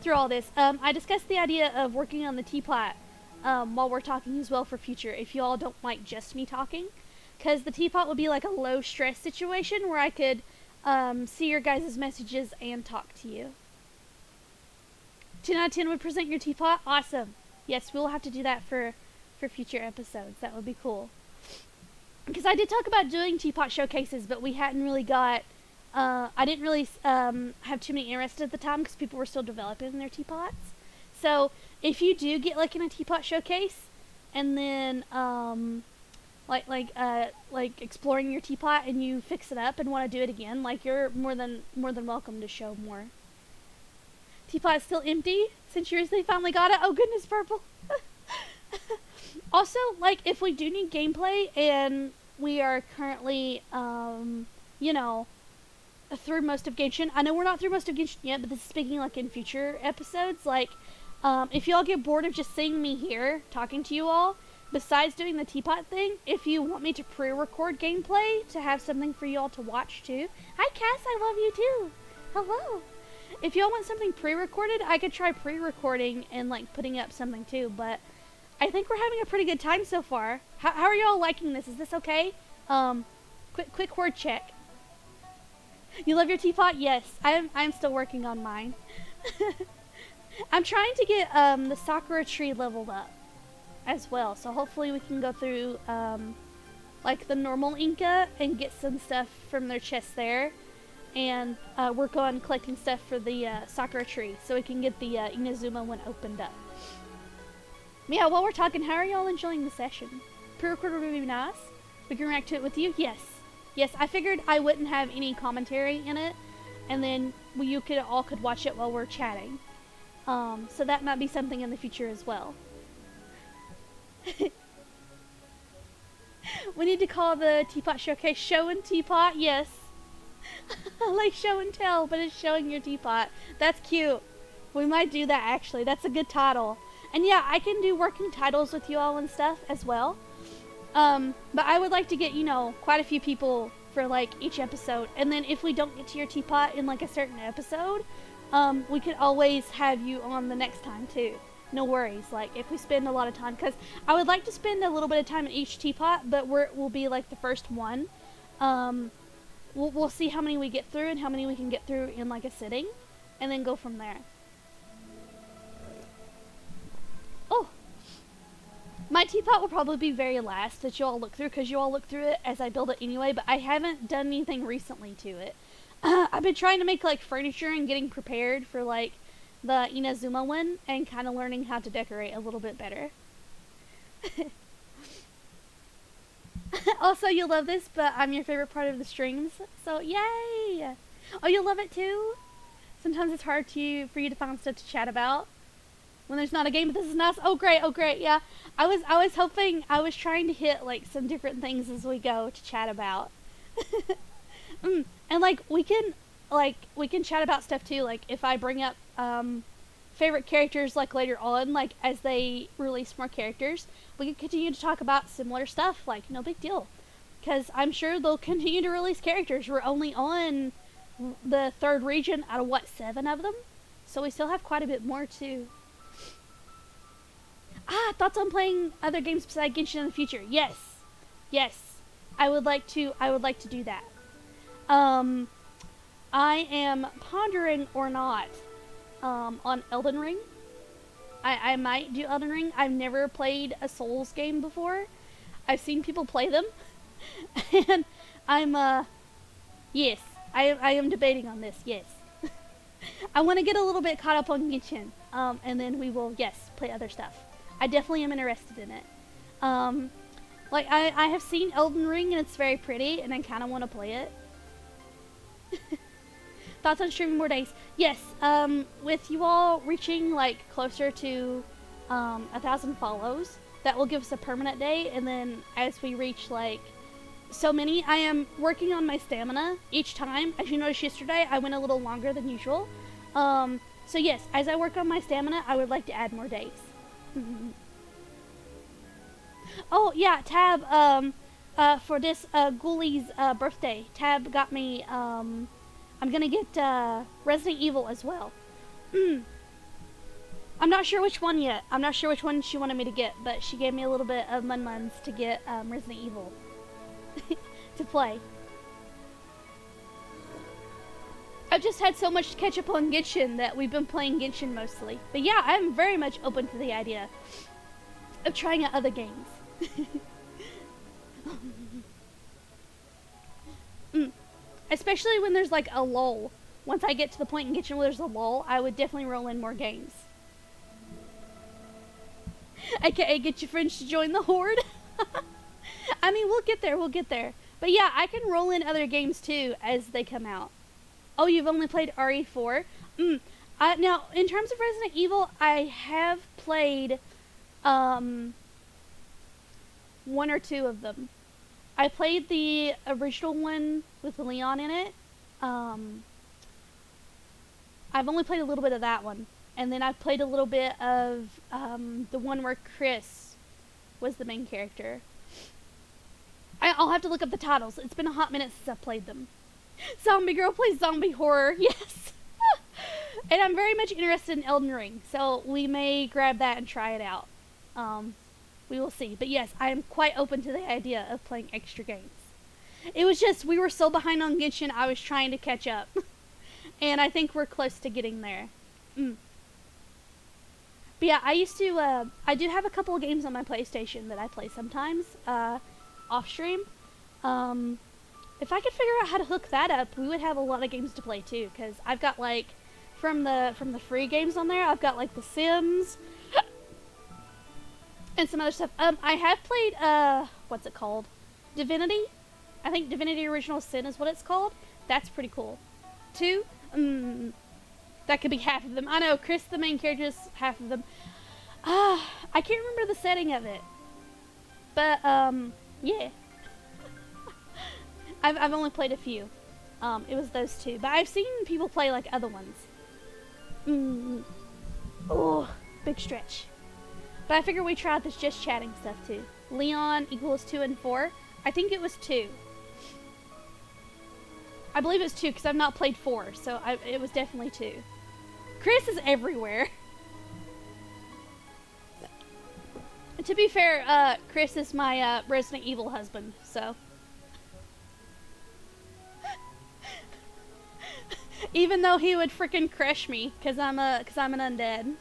S1: Through all this. I discussed the idea of working on the teapot while we're talking as well for future, if you all don't like just me talking. Because the teapot would be like a low-stress situation where I could see your guys' messages and talk to you. 10 out of 10 would present your teapot? Awesome. Yes, we'll have to do that for future episodes. That would be cool. Because I did talk about doing teapot showcases, but we hadn't really got... I didn't really have too many interested at the time because people were still developing their teapots. So, if you do get, like, in a teapot showcase, and then, like exploring your teapot and you fix it up and want to do it again, like, you're more than welcome to show more. Teapot is still empty since you recently finally got it. Oh goodness, Purple. Also, like, if we do need gameplay and we are currently, you know, through most of Genshin. I know we're not through most of Genshin yet, but this is speaking, like, in future episodes. Like, if y'all get bored of just seeing me here talking to you all, besides doing the teapot thing, if you want me to pre-record gameplay to have something for y'all to watch too. Hi Cass, I love you too. Hello. If y'all want something pre-recorded, I could try pre-recording and, like, putting up something too, but I think we're having a pretty good time so far. How are y'all liking this? Is this okay? Quick word check. You love your teapot? Yes. I'm still working on mine. I'm trying to get the Sakura tree leveled up as well, so hopefully we can go through like the normal Inca and get some stuff from their chest there, and work on collecting stuff for the Sakura tree so we can get the Inazuma one opened up. Yeah, while we're talking, how are y'all enjoying the session? Pre-recorder would be nice. We can react to it with you? Yes. Yes, I figured I wouldn't have any commentary in it, and then you all could watch it while we're chatting. So that might be something in the future as well. We need to call the teapot showcase Show and Teapot. Yes. Like show and tell, but it's showing your teapot. That's cute. We might do that, actually. That's a good title. And yeah, I can do working titles with you all and stuff as well. But I would like to get, you know, quite a few people for like each episode. And then if we don't get to your teapot in like a certain episode, we could always have you on the next time too. No worries. Like if we spend a lot of time, because I would like to spend a little bit of time in each teapot, but we'll be like the first one. We'll see how many we get through and how many we can get through in like a sitting, and then go from there. Oh, my teapot will probably be very last that you all look through, because you all look through it as I build it anyway, but I haven't done anything recently to it. I've been trying to make like furniture and getting prepared for like the Inazuma one, and kind of learning how to decorate a little bit better. Also, you'll love this, but I'm your favorite part of the streams, so yay! Oh, you'll love it too? Sometimes it's hard for you to find stuff to chat about when there's not a game, but this is nice. Oh great, yeah. I was hoping, I was trying to hit like some different things as we go to chat about. And like we can chat about stuff too, like if I bring up favorite characters like later on, like as they release more characters, we can continue to talk about similar stuff, like no big deal, because I'm sure they'll continue to release characters. We're only on the 3rd region out of what, 7 of them, so we still have quite a bit more too. Thoughts on playing other games besides Genshin in the future? Yes, I would like to do that. I am pondering or not on Elden Ring. I might do Elden Ring. I've never played a Souls game before. I've seen people play them. And I'm, yes, I am debating on this, yes. I want to get a little bit caught up on Genshin, and then we will, yes, play other stuff. I definitely am interested in it. Like, I have seen Elden Ring, and it's very pretty, and I kind of want to play it. Thoughts on streaming more days? Yes, with you all reaching like closer to 1,000 follows, that will give us a permanent day, and then as we reach like so many, I am working on my stamina each time. As you noticed yesterday, I went a little longer than usual. So yes, as I work on my stamina, I would like to add more days. Oh yeah, Tab, for this Ghoulie's birthday, Tab got me I'm gonna get Resident Evil as well. I'm not sure which one yet. I'm not sure which one she wanted me to get, but she gave me a little bit of Mun-Muns to get Resident Evil to play. I've just had so much to catch up on Genshin that we've been playing Genshin mostly. But yeah, I'm very much open to the idea of trying out other games. Especially when there's like a lull. Once I get to the point in Genshin where there's a lull, I would definitely roll in more games. AKA get your friends to join the Horde. I mean, we'll get there. But yeah, I can roll in other games too as they come out. Oh, you've only played RE4? Now, in terms of Resident Evil, I have played 1 or 2 of them. I played the original one with Leon in it. I've only played a little bit of that one. And then I've played a little bit of the one where Chris was the main character. I'll have to look up the titles. It's been a hot minute since I've played them. Zombie Girl plays zombie horror, yes. And I'm very much interested in Elden Ring, so we may grab that and try it out. We will see. But yes, I am quite open to the idea of playing extra games. It was just, we were so behind on Genshin, I was trying to catch up. And I think we're close to getting there. But yeah, I do have a couple of games on my PlayStation that I play sometimes, off stream. If I could figure out how to hook that up, we would have a lot of games to play too, because I've got like, from the free games on there, I've got like The Sims, and some other stuff. I have played, what's it called? Divinity? I think Divinity Original Sin is what it's called. That's pretty cool. 2? That could be half of them. I know, Chris, the main character, is half of them. I can't remember the setting of it. But, yeah. I've only played a few. It was those 2. But I've seen people play, like, other ones. Oh, big stretch. But I figured we try out this just chatting stuff too. Leon equals 2 and 4. I think it was 2. I believe it's 2 because I've not played 4, so it was definitely 2. Chris is everywhere. To be fair, Chris is my Resident Evil husband, so. Even though he would freaking crush me, cause I'm an undead.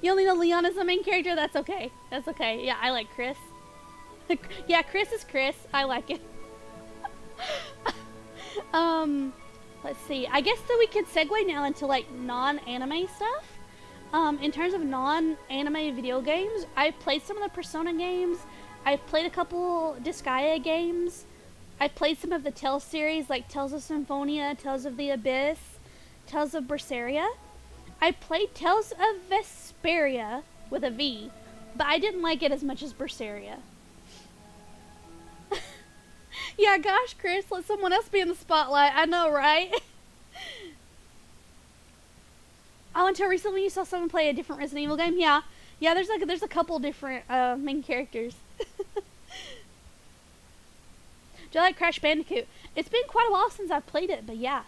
S1: You only know Leon is the main character. That's okay. That's okay. Yeah, I like Chris. Yeah, Chris is Chris. I like it. Let's see. I guess that we could segue now into like non-anime stuff. In terms of non-anime video games, I've played some of the Persona games. I've played a couple Disgaea games. I've played some of the Tales series, like Tales of Symphonia, Tales of the Abyss, Tales of Berseria. I played Tales of Vesperia with a V, but I didn't like it as much as Berseria. Yeah, gosh, Chris, let someone else be in the spotlight. I know, right? Oh, until recently you saw someone play a different Resident Evil game? Yeah. Yeah, there's a couple different main characters. Do you like Crash Bandicoot? It's been quite a while since I've played it, but yeah.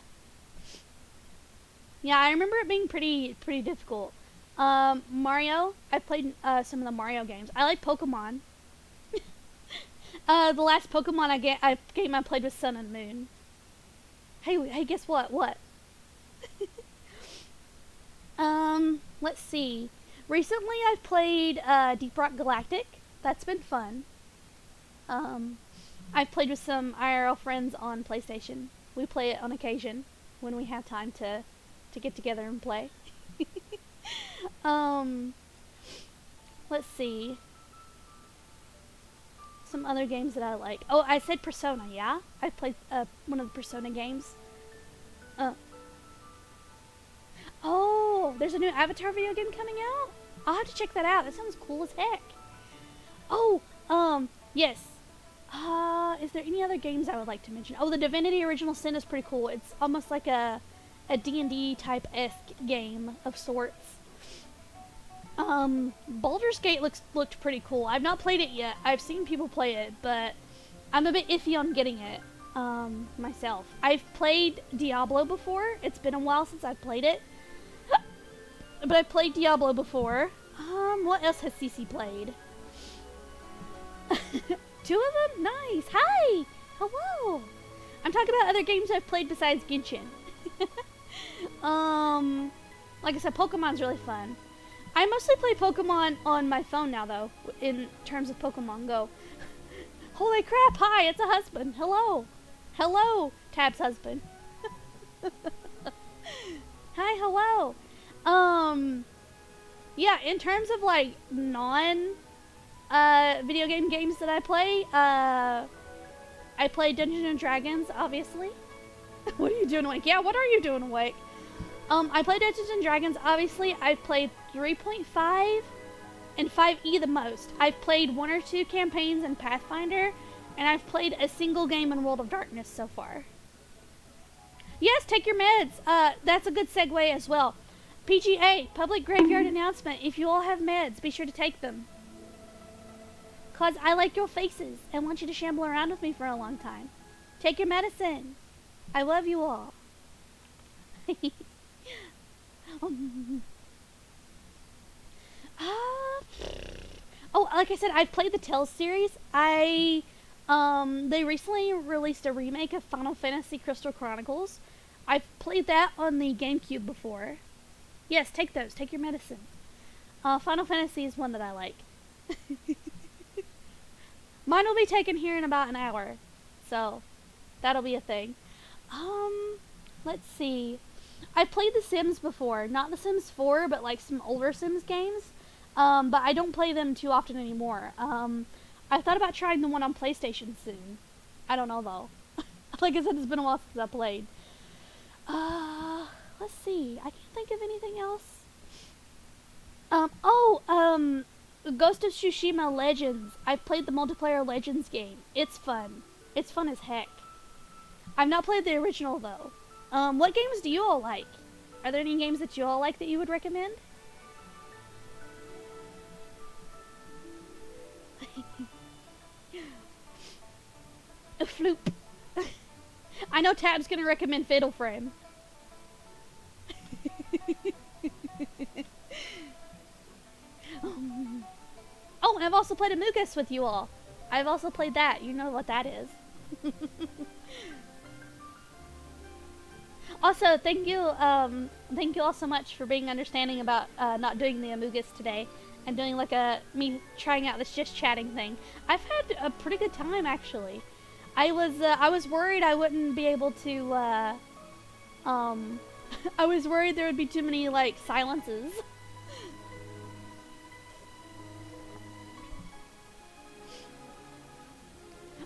S1: Yeah, I remember it being pretty difficult. Mario, I played some of the Mario games. I like Pokemon. The last Pokemon game I played was Sun and Moon. Hey, guess what? What? Let's see. Recently I've played Deep Rock Galactic. That's been fun. I've played with some IRL friends on PlayStation. We play it on occasion when we have time to get together and play. Let's see. Some other games that I like. Oh, I said Persona, yeah? I played one of the Persona games. Oh, there's a new Avatar video game coming out? I'll have to check that out. That sounds cool as heck. Oh, yes. Is there any other games I would like to mention? Oh, the Divinity Original Sin is pretty cool. It's almost like a D&D type-esque game of sorts. Baldur's Gate looked pretty cool. I've not played it yet. I've seen people play it, but I'm a bit iffy on getting it myself. I've played Diablo before. It's been a while since I've played it. But I played Diablo before. What else has Cece played? 2 of them? Nice. Hi. Hello. I'm talking about other games I've played besides Genshin. Like I said, Pokemon's really fun. I mostly play Pokemon on my phone now, though, in terms of Pokemon Go. Holy crap, hi, it's a husband. Hello. Hello, Tab's husband. Hi, hello. Yeah, in terms of, like, video games that I play, I play Dungeons and Dragons, obviously. What are you doing awake? Yeah, what are you doing awake? I play Dungeons and Dragons, obviously. I've played 3.5 and 5e the most. I've played 1 or 2 campaigns in Pathfinder, and I've played a single game in World of Darkness so far. Yes, take your meds. That's a good segue as well. PGA, public graveyard announcement. If you all have meds, be sure to take them. Cause I like your faces and want you to shamble around with me for a long time. Take your medicine. I love you all. Oh, like I said, I've played the Tales series. They recently released a remake of Final Fantasy Crystal Chronicles. I've played that on the GameCube before. Yes, take those. Take your medicine. Final Fantasy is one that I like. Mine will be taken here in about an hour. So, that'll be a thing. Let's see. I've played The Sims before. Not The Sims 4, but like some older Sims games. But I don't play them too often anymore. I thought about trying the one on PlayStation soon. I don't know though. Like I said, it's been a while since I played. Let's see. I can't think of anything else. Ghost of Tsushima Legends. I've played the multiplayer Legends game. It's fun. It's fun as heck. I've not played the original though. What games do you all like? Are there any games that you all like that you would recommend? A floop. I know Tab's gonna recommend Fatal Frame. Oh, and I've also played Among Us with you all. I've also played that. You know what that is. Also, thank you all so much for being understanding about not doing the Among Us today and doing like me trying out this just chatting thing. I've had a pretty good time actually. I was worried I wouldn't be able to. I was worried there would be too many like silences.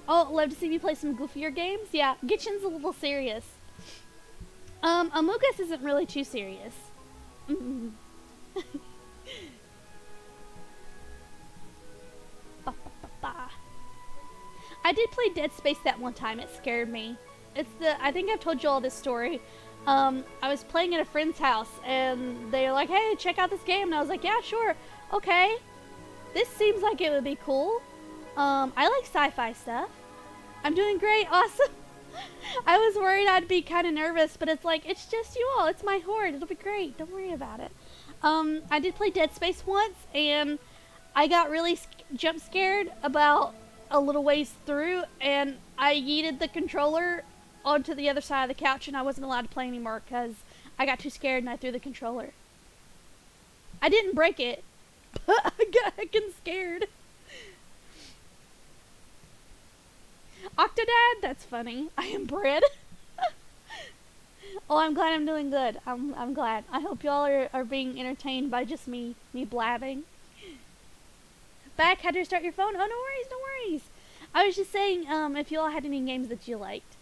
S1: Oh, love to see me play some goofier games. Yeah, Gitchin's a little serious. Among Us isn't really too serious. I did play Dead Space that one time. It scared me. I think I've told you all this story. I was playing at a friend's house and they're like, hey, check out this game. And I was like, yeah, sure. Okay. This seems like it would be cool. I like sci-fi stuff. I'm doing great. Awesome. I was worried I'd be kind of nervous, but it's like, it's just you all. It's my Horde. It'll be great. Don't worry about it. I did play Dead Space once, and I got really jump scared about a little ways through, and I yeeted the controller onto the other side of the couch, and I wasn't allowed to play anymore because I got too scared and I threw the controller. I didn't break it, but I got heckin' scared. Octodad? That's funny. I am bread. Oh, I'm glad I'm doing good. I'm glad. I hope y'all are being entertained by just me blabbing. Back, how to start your phone? Oh, no worries, no worries. I was just saying, if y'all had any games that you liked.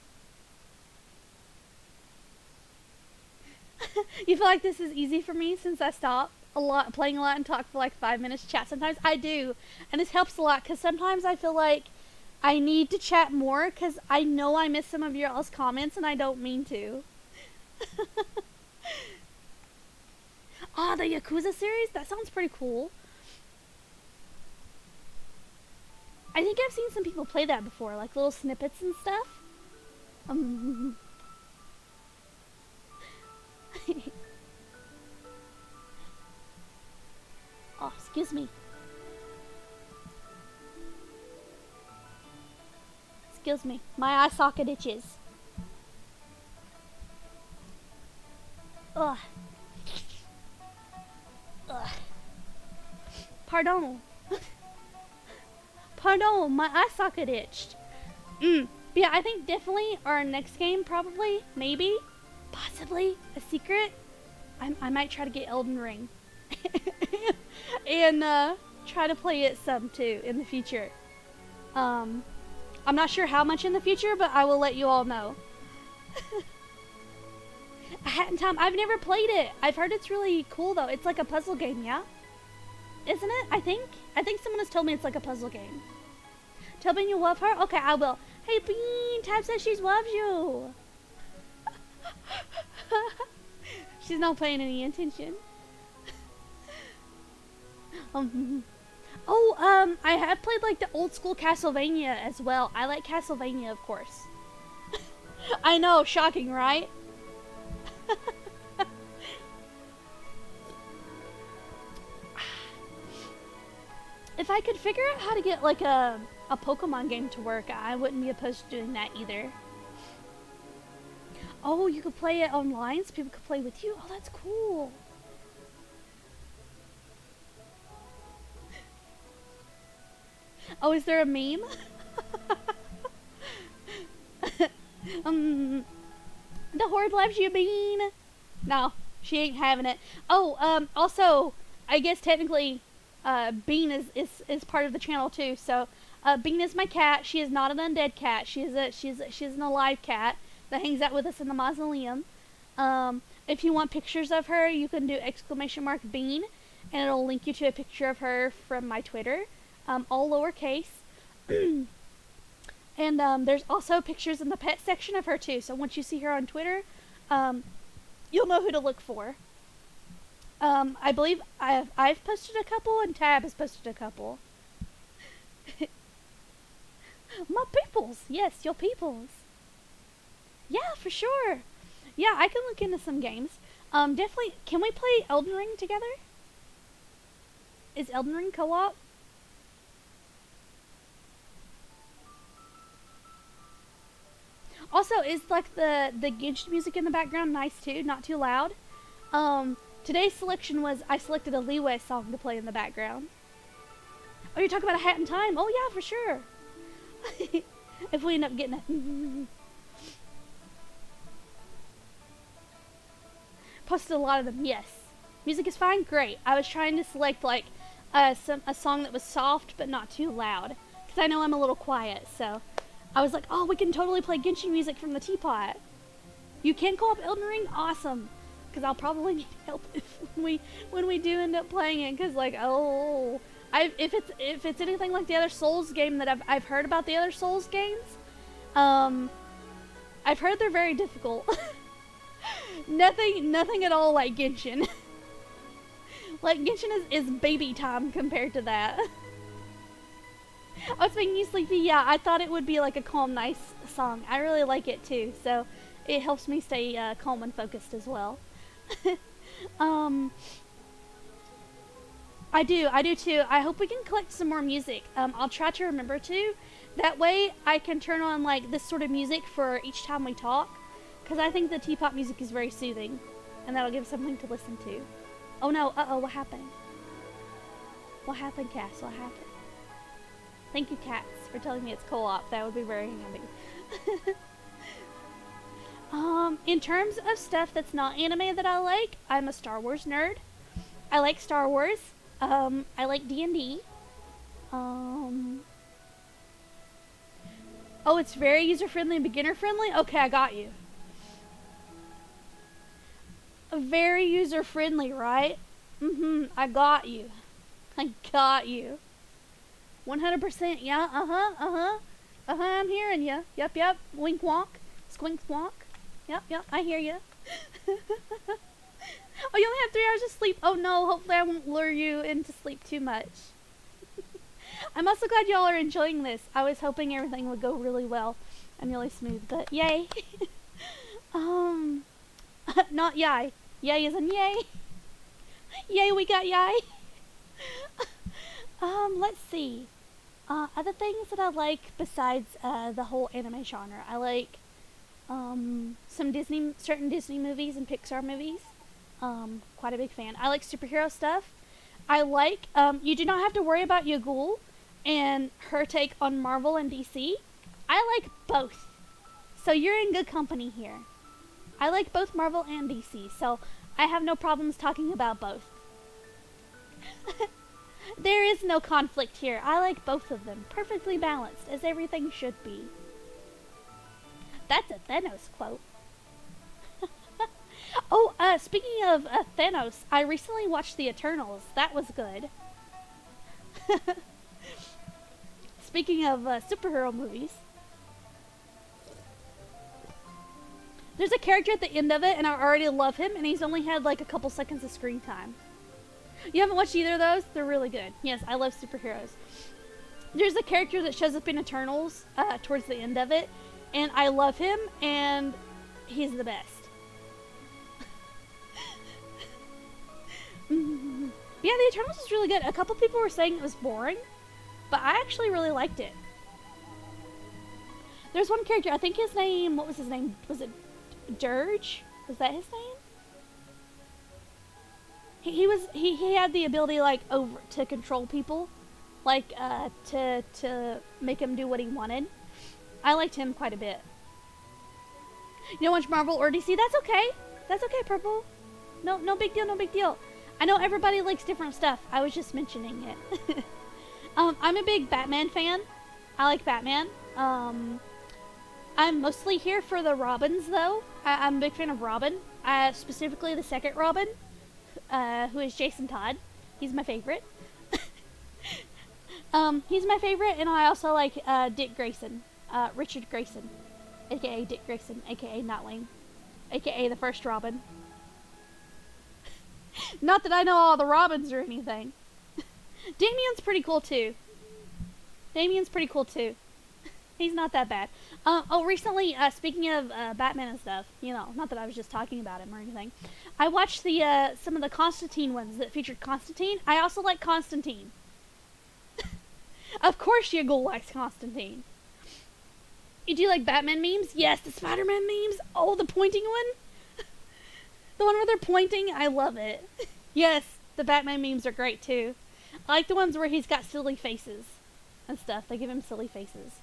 S1: You feel like this is easy for me since I stopped playing a lot and talk for like 5 minutes, chat sometimes? I do. And this helps a lot because sometimes I feel like I need to chat more because I know I miss some of your all's comments and I don't mean to. Ah, the Yakuza series? That sounds pretty cool. I think I've seen some people play that before, like little snippets and stuff. Oh, excuse me. Excuse me. My eye socket itches. Ugh. Ugh. Pardon. Pardon, my eye socket itched. But yeah, I think definitely our next game, probably, maybe, possibly, a secret. I might try to get Elden Ring. And try to play it some too in the future. I'm not sure how much in the future, but I will let you all know. A Hat in Time. I've never played it. I've heard it's really cool though. It's like a puzzle game, yeah? Isn't it? I think someone has told me it's like a puzzle game. Tell Bean you love her? Okay, I will. Hey Bean, Tab says she loves you. She's not paying any attention. I have played like the old school Castlevania as well. I like Castlevania, of course. I know, shocking, right? If I could figure out how to get like a Pokemon game to work, I wouldn't be opposed to doing that either. Oh, you could play it online so people could play with you? Oh, that's cool. Oh, is there a meme? The Horde loves you, Bean. No, she ain't having it. Oh, also, I guess technically, Bean is part of the channel too. So, Bean is my cat. She is not an undead cat. She's an alive cat that hangs out with us in the mausoleum. If you want pictures of her, you can do !Bean, and it'll link you to a picture of her from my Twitter, all lowercase. And there's also pictures in the pet section of her too. So once you see her on Twitter, you'll know who to look for. I believe I've posted a couple, and Tab has posted a couple. My peoples. Yes, your peoples. Yeah, for sure. Yeah, I can look into some games. Definitely. Can we play Elden Ring together? Is Elden Ring co-op? Also, is like the Genshin music in the background nice too? Not too loud? Today's selection was I selected a Leeway song to play in the background. Oh, you're talking about A Hat in Time? Oh yeah, for sure. If we end up getting it. Posted a lot of them, yes. Music is fine? Great. I was trying to select like a song that was soft but not too loud. Because I know I'm a little quiet, so I was like, oh, we can totally play Genshin music from the teapot. You can co-op Elden Ring? Awesome. Because I'll probably need help when we do end up playing it. Because like, oh, if it's anything like the other Souls game that I've heard about the other Souls games, I've heard they're very difficult. nothing at all like Genshin. Like Genshin is baby time compared to that. Oh, it's making you sleepy. Yeah, I thought it would be like a calm, nice song. I really like it too, so it helps me stay calm and focused as well. I do too. I hope we can collect some more music. I'll try to remember to. That way I can turn on like this sort of music for each time we talk. Because I think the teapot music is very soothing. And that'll give something to listen to. Oh no, uh-oh, what happened? What happened, Cass? What happened? Thank you, Cats, for telling me it's co-op. That would be very handy. In terms of stuff that's not anime that I like, I'm a Star Wars nerd. I like Star Wars. I like D&D. Oh, it's very user-friendly and beginner-friendly? Okay, I got you. Very user-friendly, right? I got you. I got you. 100%, yeah, I'm hearing you. Yep, wink wonk, squink wonk. Yep, I hear you. Oh, you only have 3 hours of sleep. Oh no, hopefully I won't lure you into sleep too much. I'm also glad y'all are enjoying this. I was hoping everything would go really well and really smooth, but yay. Not yay. Yay as in yay. Yay, we got yay. Let's see. Other things that I like besides the whole anime genre. I like some certain Disney movies and Pixar movies. Quite a big fan. I like superhero stuff. I like You Do Not Have to Worry About Yagul and her take on Marvel and DC. I like both. So you're in good company here. I like both Marvel and DC, so I have no problems talking about both. There is no conflict here. I like both of them. Perfectly balanced, as everything should be. That's a Thanos quote. Oh, speaking of Thanos, I recently watched The Eternals. That was good. Speaking of superhero movies, there's a character at the end of it, and I already love him, and he's only had like a couple seconds of screen time. You haven't watched either of those? They're really good. Yes, I love superheroes. There's a character that shows up in Eternals towards the end of it, and I love him, and he's the best. Yeah, The Eternals is really good. A couple people were saying it was boring, but I actually really liked it. There's one character, I think his name, what was his name? Was it Dirge? Was that his name? He had the ability like to control people, like to make him do what he wanted. I liked him quite a bit. You don't watch Marvel or DC? That's okay. That's okay, Purple. No big deal. No big deal. I know everybody likes different stuff. I was just mentioning it. I'm a big Batman fan. I like Batman. I'm mostly here for the Robins though. I'm a big fan of Robin. Specifically the second Robin. Who is Jason Todd. He's my favorite. He's my favorite, and I also like Dick Grayson. Richard Grayson. A.k.a. Dick Grayson. A.k.a. Nightwing. A.k.a. the first Robin. Not that I know all the Robins or anything. Damien's pretty cool too. Damien's pretty cool too. He's not that bad. Recently, speaking of Batman and stuff, you know, not that I was just talking about him or anything, I watched the some of the Constantine ones that featured Constantine. I also like Constantine. Of course Yagul likes Constantine. You do like Batman memes? Yes, the Spider-Man memes. Oh, the pointing one? The one where they're pointing? I love it. Yes, the Batman memes are great too. I like the ones where he's got silly faces and stuff. They give him silly faces.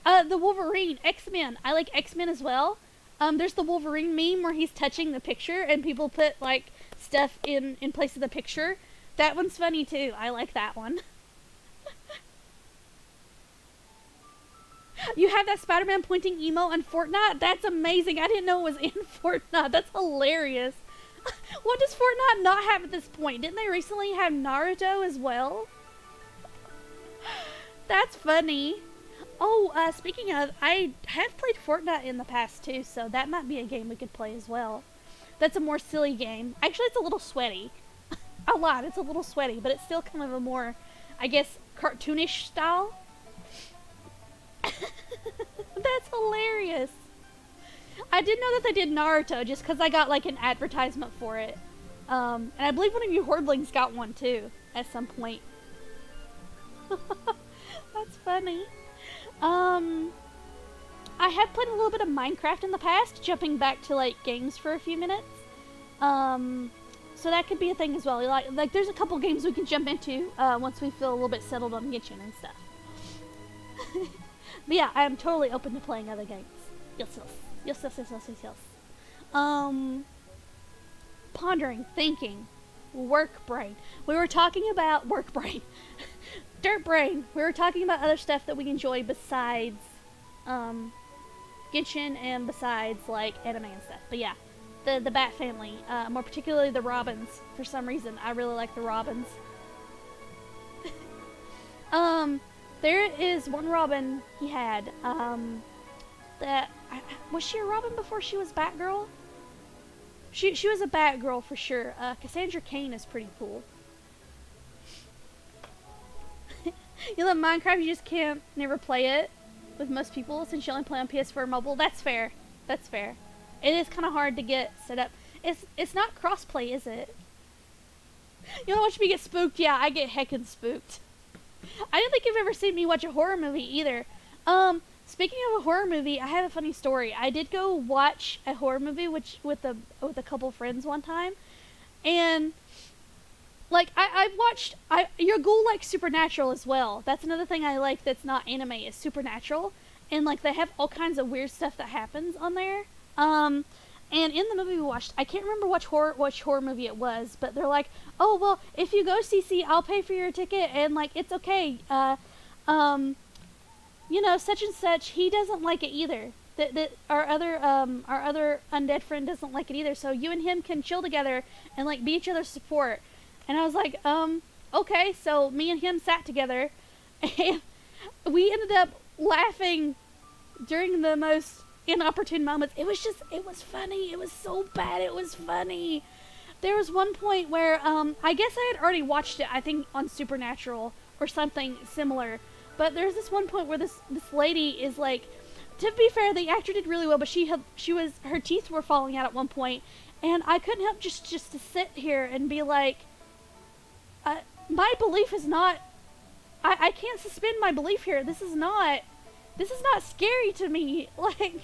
S1: The Wolverine, X-Men. I like X-Men as well. There's the Wolverine meme where he's touching the picture and people put like stuff in place of the picture. That one's funny too. I like that one. You have that Spider-Man pointing emo on Fortnite? That's amazing. I didn't know it was in Fortnite. That's hilarious. What does Fortnite not have at this point? Didn't they recently have Naruto as well? That's funny. Oh, speaking of, I have played Fortnite in the past too, so that might be a game we could play as well. That's a more silly game. Actually, it's a little sweaty. A lot. It's a little sweaty, but it's still kind of a more, I guess, cartoonish style. That's hilarious. I didn't know that they did Naruto just because I got like an advertisement for it. And I believe one of you Hordelings got one too at some point. That's funny. I have played a little bit of Minecraft in the past, jumping back to like games for a few minutes. So that could be a thing as well. Like there's a couple games we can jump into once we feel a little bit settled on Genshin and stuff. But yeah, I am totally open to playing other games. Yes. Pondering, thinking, work brain. We were talking about work brain. Dirt brain. We were talking about other stuff that we enjoy besides Genshin and besides like anime and stuff. But yeah, the Bat family, more particularly the Robins. For some reason, I really like the Robins. There is one Robin he had, was she a Robin before she was Batgirl? She was a Batgirl for sure. Cassandra Cain is pretty cool. You love Minecraft, you just can't never play it with most people since you only play on PS4 mobile. That's fair. That's fair. It is kind of hard to get set up. It's not crossplay, is it? You don't watch me get spooked? Yeah, I get heckin' spooked. I don't think you've ever seen me watch a horror movie either. Speaking of a horror movie, I have a funny story. I did go watch a horror movie with a couple friends one time, and like I've watched your ghoul likes Supernatural as well. That's another thing I like that's not anime is Supernatural, and like they have all kinds of weird stuff that happens on there. And in the movie we watched, I can't remember which horror movie it was, but they're like, oh well, if you go CC, I'll pay for your ticket, and like it's okay. You know, such and such, he doesn't like it either. That our other undead friend doesn't like it either. So you and him can chill together and like be each other's support. And I was like, okay. So me and him sat together, and we ended up laughing during the most inopportune moments. It was funny. It was so bad. It was funny. There was one point where I guess I had already watched it. I think on Supernatural or something similar. But there's this one point where this lady is like, to be fair, the actor did really well, but her teeth were falling out at one point, and I couldn't help just to sit here and be like, my belief is not, I can't suspend my belief here. This is not scary to me. Like,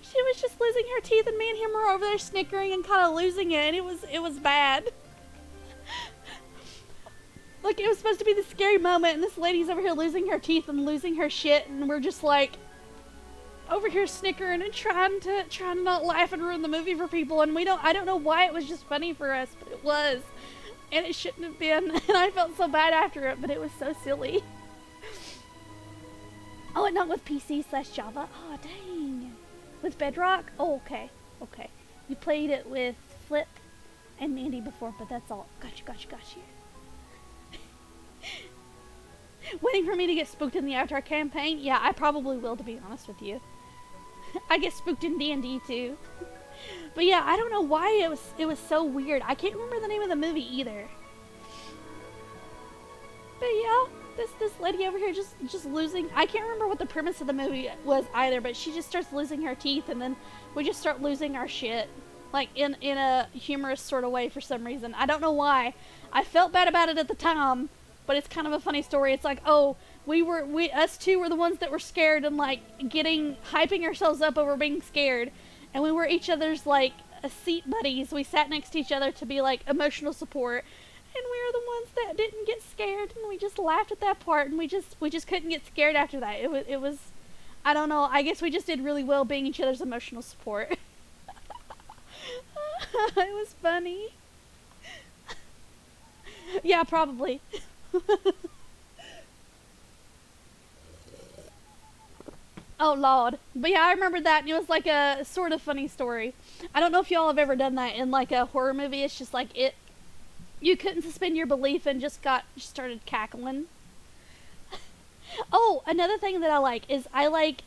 S1: she was just losing her teeth, and me and him were over there snickering and kind of losing it, and it was bad. Like, it was supposed to be the scary moment, and this lady's over here losing her teeth and losing her shit, and we're just like over here snickering and trying to not laugh and ruin the movie for people, and I don't know why it was just funny for us, but it was, and it shouldn't have been, and I felt so bad after it, but it was so silly. Oh, and not with PC/Java. Oh, dang. With Bedrock? Oh, okay. You played it with Flip and Mandy before, but that's all. Got you. Waiting for me to get spooked in the Avatar campaign? Yeah, I probably will, to be honest with you. I get spooked in D&D too. But yeah, I don't know why it was so weird. I can't remember the name of the movie either. But yeah, this lady over here just losing. I can't remember what the premise of the movie was either, but she just starts losing her teeth, and then we just start losing our shit, like in a humorous sort of way for some reason. I don't know why. I felt bad about it at the time, but it's kind of a funny story. It's like, oh, us two were the ones that were scared and like hyping ourselves up over being scared, and we were each other's like seat buddies. We sat next to each other to be like emotional support. And we were the ones that didn't get scared, and we just laughed at that part, and we just couldn't get scared after that. It was, I don't know. I guess we just did really well being each other's emotional support. It was funny. Yeah, probably. Oh Lord. But yeah, I remember that, and it was like a sort of funny story. I don't know if y'all have ever done that in like a horror movie. It's just like you couldn't suspend your belief and just started cackling. Oh, another thing that I like is I like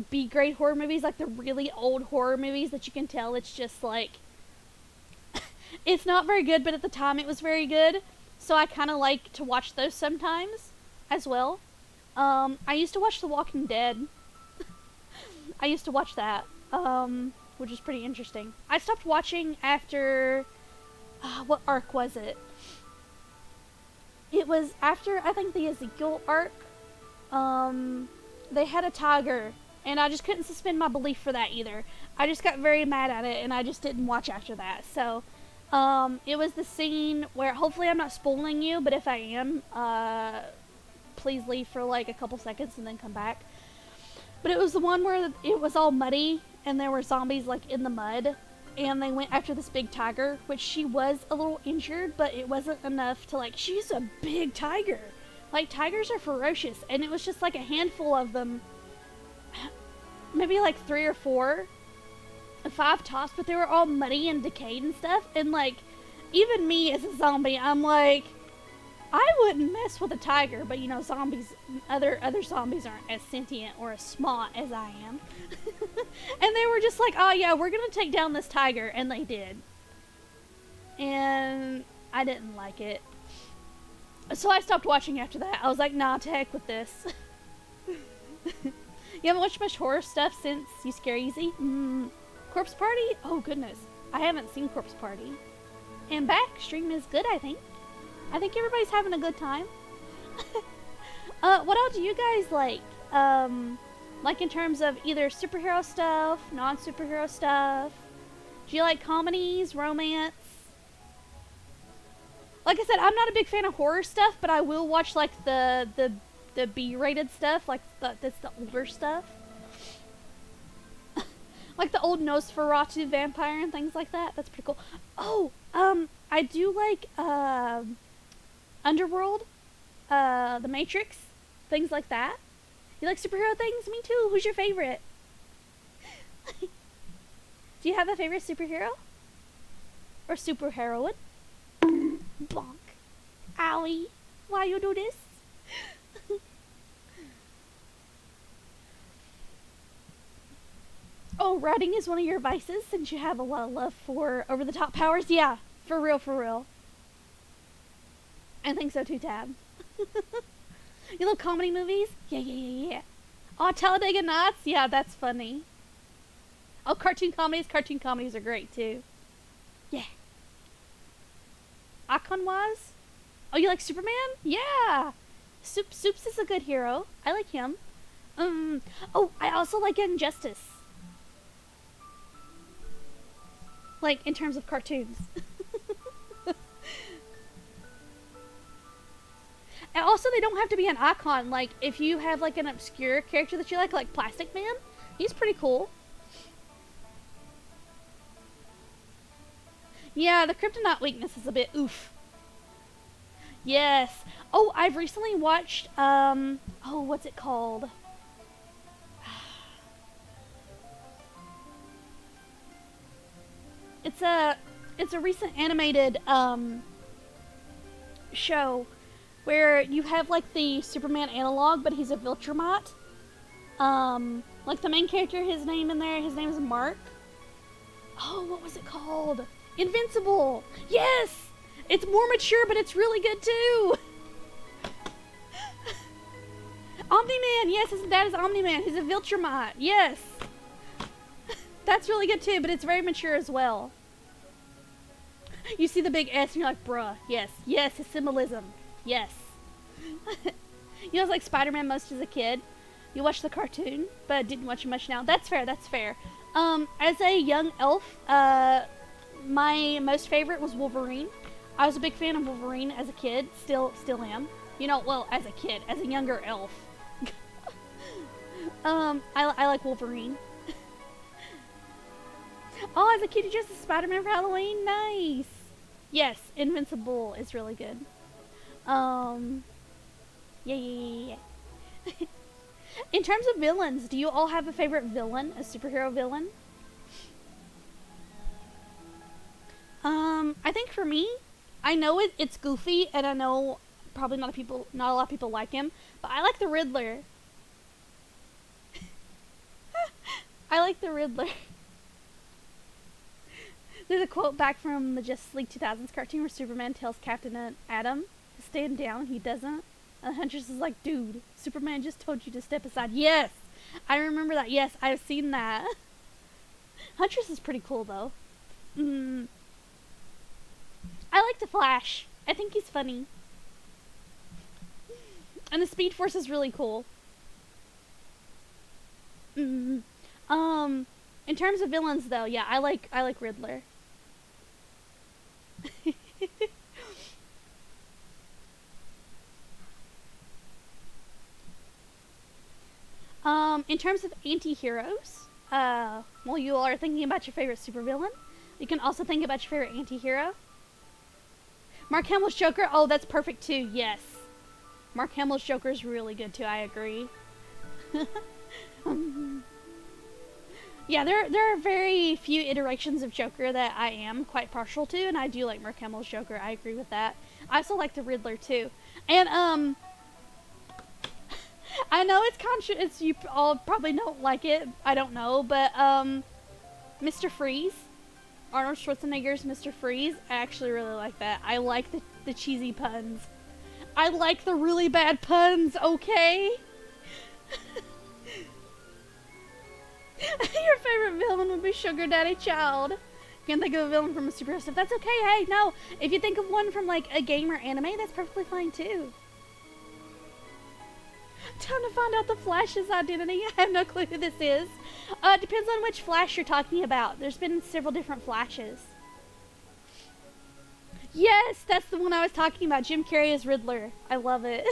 S1: B-grade horror movies, like the really old horror movies that you can tell it's just like it's not very good, but at the time it was very good. So I kind of like to watch those sometimes as well. I used to watch The Walking Dead. I used to watch that, which is pretty interesting. I stopped watching after what arc was it? It was after, I think, the Ezekiel arc. They had a tiger, and I just couldn't suspend my belief for that either. I just got very mad at it, and I just didn't watch after that. So, it was the scene where, hopefully I'm not spoiling you, but if I am, please leave for like a couple seconds and then come back. But it was the one where it was all muddy, and there were zombies like in the mud. And they went after this big tiger, which she was a little injured, but it wasn't enough to like, she's a big tiger. Like, tigers are ferocious, and it was just like a handful of them. Maybe like 3 or 4. 5 tops, but they were all muddy and decayed and stuff. And like, even me as a zombie, I'm like, I wouldn't mess with a tiger, but you know, other zombies aren't as sentient or as smart as I am. And they were just like, oh yeah, we're gonna take down this tiger, and they did. And I didn't like it. So I stopped watching after that. I was like, nah, to heck with this. You haven't watched much horror stuff since You Scare Easy? Corpse Party? Oh goodness. I haven't seen Corpse Party. And Backstream is good, I think. I think everybody's having a good time. What else do you guys like? Like in terms of either superhero stuff, non-superhero stuff? Do you like comedies, romance? Like I said, I'm not a big fan of horror stuff, but I will watch like the B-rated stuff, like that's the older stuff. Like the old Nosferatu vampire and things like that. That's pretty cool. Oh, I do like Underworld, The Matrix, things like that. You like superhero things? Me too. Who's your favorite? Do you have a favorite superhero? Or superheroine? Bonk. Owie. Why you do this? Oh, writing is one of your vices since you have a lot of love for over-the-top powers? Yeah, for real, for real. I think so too, Tab. You love comedy movies? Yeah. Oh, Talladega Nights? Yeah, that's funny. Oh, cartoon comedies are great too. Yeah. Icon-wise? Oh, you like Superman? Yeah! Soups is a good hero. I like him. Oh, I also like Injustice. Like, in terms of cartoons. And also, they don't have to be an icon. Like, if you have, like, an obscure character that you like Plastic Man, he's pretty cool. Yeah, the kryptonite weakness is a bit oof. Yes. Oh, I've recently watched, oh, what's it called? It's a recent animated, show where you have like the Superman analog, but he's a Viltrumite. Like the main character, his name is Mark. Oh, what was it called? Invincible! Yes! It's more mature, but it's really good too. Omni-Man, yes, his dad is Omni-Man. He's a Viltrumite, yes. That's really good too, but it's very mature as well. You see the big S and you're like, bruh, yes, yes, his symbolism, yes. You know, I was like Spider-Man most as a kid. You watched the cartoon, but didn't watch it much now. That's fair, that's fair. As a young elf, my most favorite was Wolverine. I was a big fan of Wolverine as a kid, still am. You know, well, as a kid, as a younger elf. I like Wolverine. Oh, as a kid, you dressed as Spider-Man for Halloween? Nice! Yes, Invincible is really good. Yeah. In terms of villains, do you all have a favorite villain? A superhero villain? I think for me, I know it's goofy, and I know probably not a lot of people like him, but I like the Riddler. I like the Riddler. There's a quote back from the Justice League 2000s cartoon where Superman tells Captain Atom to stand down. He doesn't. And Huntress is like, dude, Superman just told you to step aside. Yes! I remember that. Yes, I've seen that. Huntress is pretty cool, though. I like the Flash. I think he's funny. And the Speed Force is really cool. In terms of villains, though, yeah, I like Riddler. In terms of anti-heroes, well, you all are thinking about your favorite supervillain. You can also think about your favorite anti-hero. Mark Hamill's Joker, oh, that's perfect too, yes. Mark Hamill's Joker is really good too, I agree. Yeah, there are very few iterations of Joker that I am quite partial to, and I do like Mark Hamill's Joker, I agree with that. I also like the Riddler too. And, I know it's you all probably don't like it, I don't know, but, Mr. Freeze, Arnold Schwarzenegger's Mr. Freeze, I actually really like that. I like the cheesy puns. I like the really bad puns, okay? Your favorite villain would be Sugar Daddy Child. Can't think of a villain from a superhero stuff. That's okay, hey, no. If you think of one from, like, a game or anime, that's perfectly fine, too. Time to find out the Flash's identity. I have no clue who this is. Depends on which Flash you're talking about. There's been several different Flashes. Yes, that's the one I was talking about. Jim Carrey as Riddler. I love it.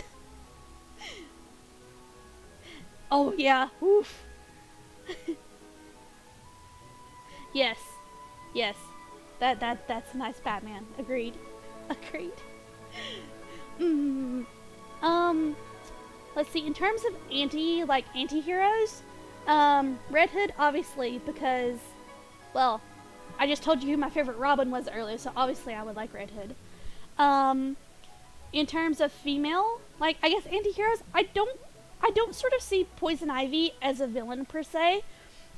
S1: Oh, yeah. Oof. Yes. Yes. That's a nice Batman. Agreed. Agreed. Let's see, in terms of anti-heroes, Red Hood, obviously, because, well, I just told you who my favorite Robin was earlier, so obviously I would like Red Hood. In terms of female, like, I guess anti-heroes, I don't sort of see Poison Ivy as a villain, per se.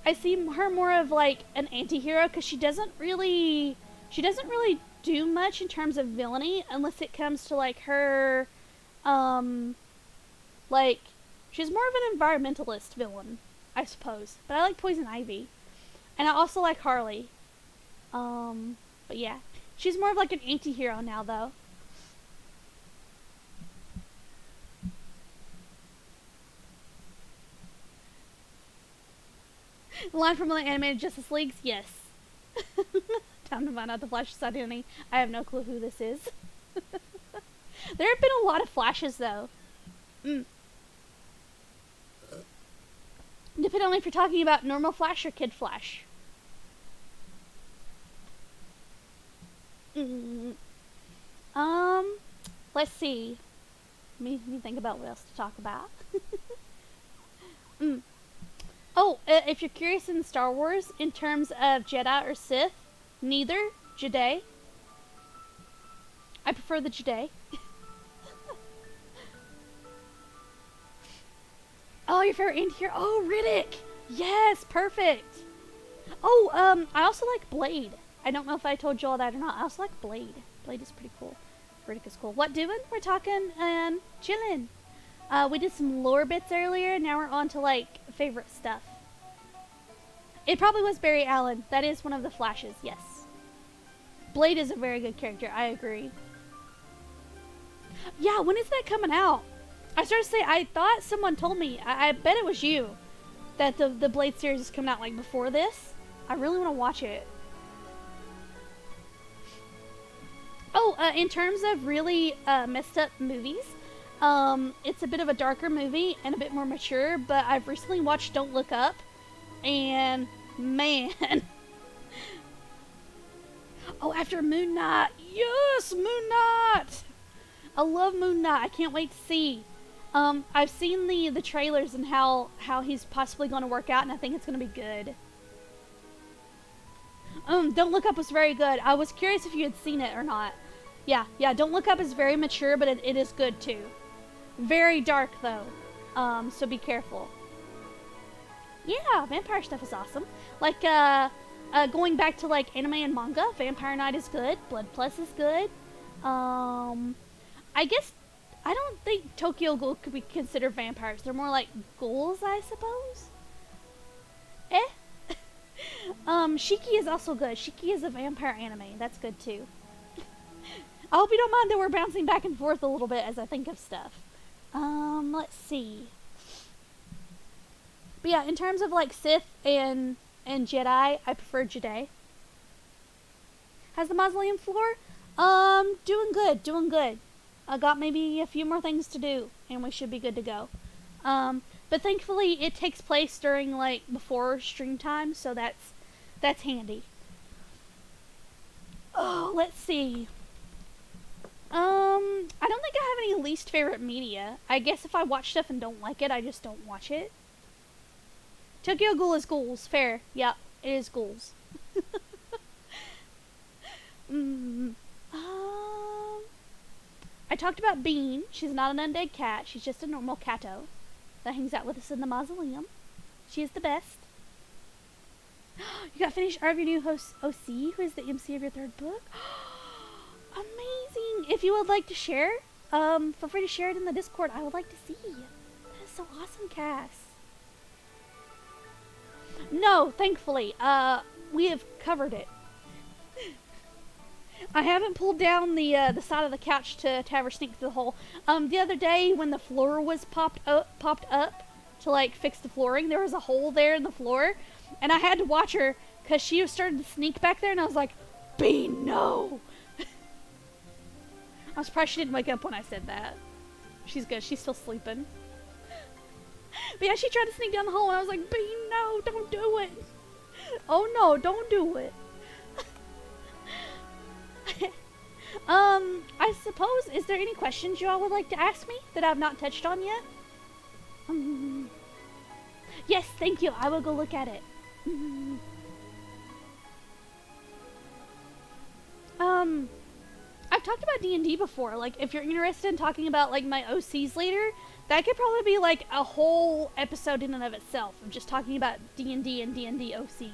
S1: I see her more of, like, an anti-hero, because she doesn't really do much in terms of villainy, unless it comes to, like, her, like, she's more of an environmentalist villain, I suppose. But I like Poison Ivy. And I also like Harley. But yeah. She's more of like an anti-hero now, though. The line from the animated Justice Leagues? Yes. Time to find out the Flash's identity. I have no clue who this is. There have been a lot of Flashes, though. Depending on if you're talking about normal Flash or Kid Flash. Let's see. Let me think about what else to talk about. Oh, if you're curious in Star Wars, in terms of Jedi or Sith, neither. Jedi. I prefer the Jedi. Oh, your favorite anti-hero? Oh, Riddick! Yes, perfect! Oh, I also like Blade. I don't know if I told you all that or not. I also like Blade. Blade is pretty cool. Vertica's cool. What doing? We're talking and chilling. We did some lore bits earlier. Now we're on to like favorite stuff. It probably was Barry Allen. That is one of the Flashes. Yes. Blade is a very good character. I agree. Yeah, when is that coming out? I started to say, I thought someone told me. I bet it was you. That the Blade series is coming out like before this. I really want to watch it. Oh, in terms of really messed up movies, it's a bit of a darker movie and a bit more mature, but I've recently watched Don't Look Up, and man. Oh, after Moon Knight. Yes, Moon Knight! I love Moon Knight. I can't wait to see. I've seen the trailers and how he's possibly going to work out, and I think it's going to be good. Don't Look Up was very good. I was curious if you had seen it or not. Yeah, Don't Look Up is very mature, but it is good too. Very dark though. So be careful. Yeah, vampire stuff is awesome. Like, going back to like anime and manga, Vampire Knight is good. Blood Plus is good. I guess, I don't think Tokyo Ghoul could be considered vampires. They're more like ghouls, I suppose. Shiki is also good. Shiki is a vampire anime. That's good too. I hope you don't mind that we're bouncing back and forth a little bit as I think of stuff. Let's see. But yeah, in terms of like Sith and Jedi, I prefer Jedi. How's the mausoleum floor? Doing good. I got maybe a few more things to do, and we should be good to go. But thankfully it takes place during like before stream time, so that's handy. Oh, let's see. I don't think I have any least favorite media. I guess if I watch stuff and don't like it, I just don't watch it. Tokyo Ghoul is ghouls. Fair. Yep, it is ghouls. I talked about Bean. She's not an undead cat. She's just a normal catto that hangs out with us in the mausoleum. She is the best. You got finished art of your new host, OC, who is the MC of your third book. Amazing! If you would like to share, feel free to share it in the Discord. I would like to see. That is so awesome, Cass. No, thankfully, we have covered it. I haven't pulled down the side of the couch to have her sneak through the hole. The other day when the floor was popped up to like fix the flooring, there was a hole there in the floor, and I had to watch her because she was starting to sneak back there, and I was like, Bean, no! I was surprised she didn't wake up when I said that. She's good. She's still sleeping. But yeah, she tried to sneak down the hole, and I was like, Bean, no, don't do it. Oh no, don't do it. I suppose, is there any questions you all would like to ask me that I've not touched on yet? Yes, thank you. I will go look at it. I've talked about D&D before. Like, if you're interested in talking about, like, my OCs later, that could probably be, like, a whole episode in and of itself of just talking about D&D and D&D OCs.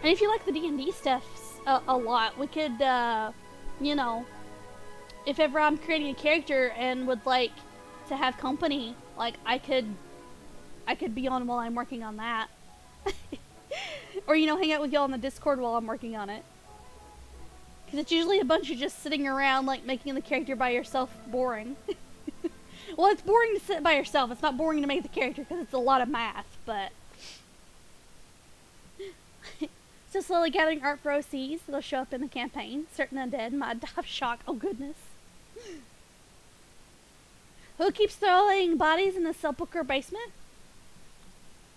S1: And if you like the D&D stuff a lot, we could, you know, if ever I'm creating a character and would like to have company, like, I could be on while I'm working on that. Or, you know, hang out with y'all on the Discord while I'm working on it. Because it's usually a bunch of just sitting around, like, making the character by yourself boring. Well, it's boring to sit by yourself. It's not boring to make the character because it's a lot of math, but... So slowly gathering art for OCs that'll show up in the campaign. Certain undead might die of shock. Oh goodness. Who keeps throwing bodies in the sepulchre basement?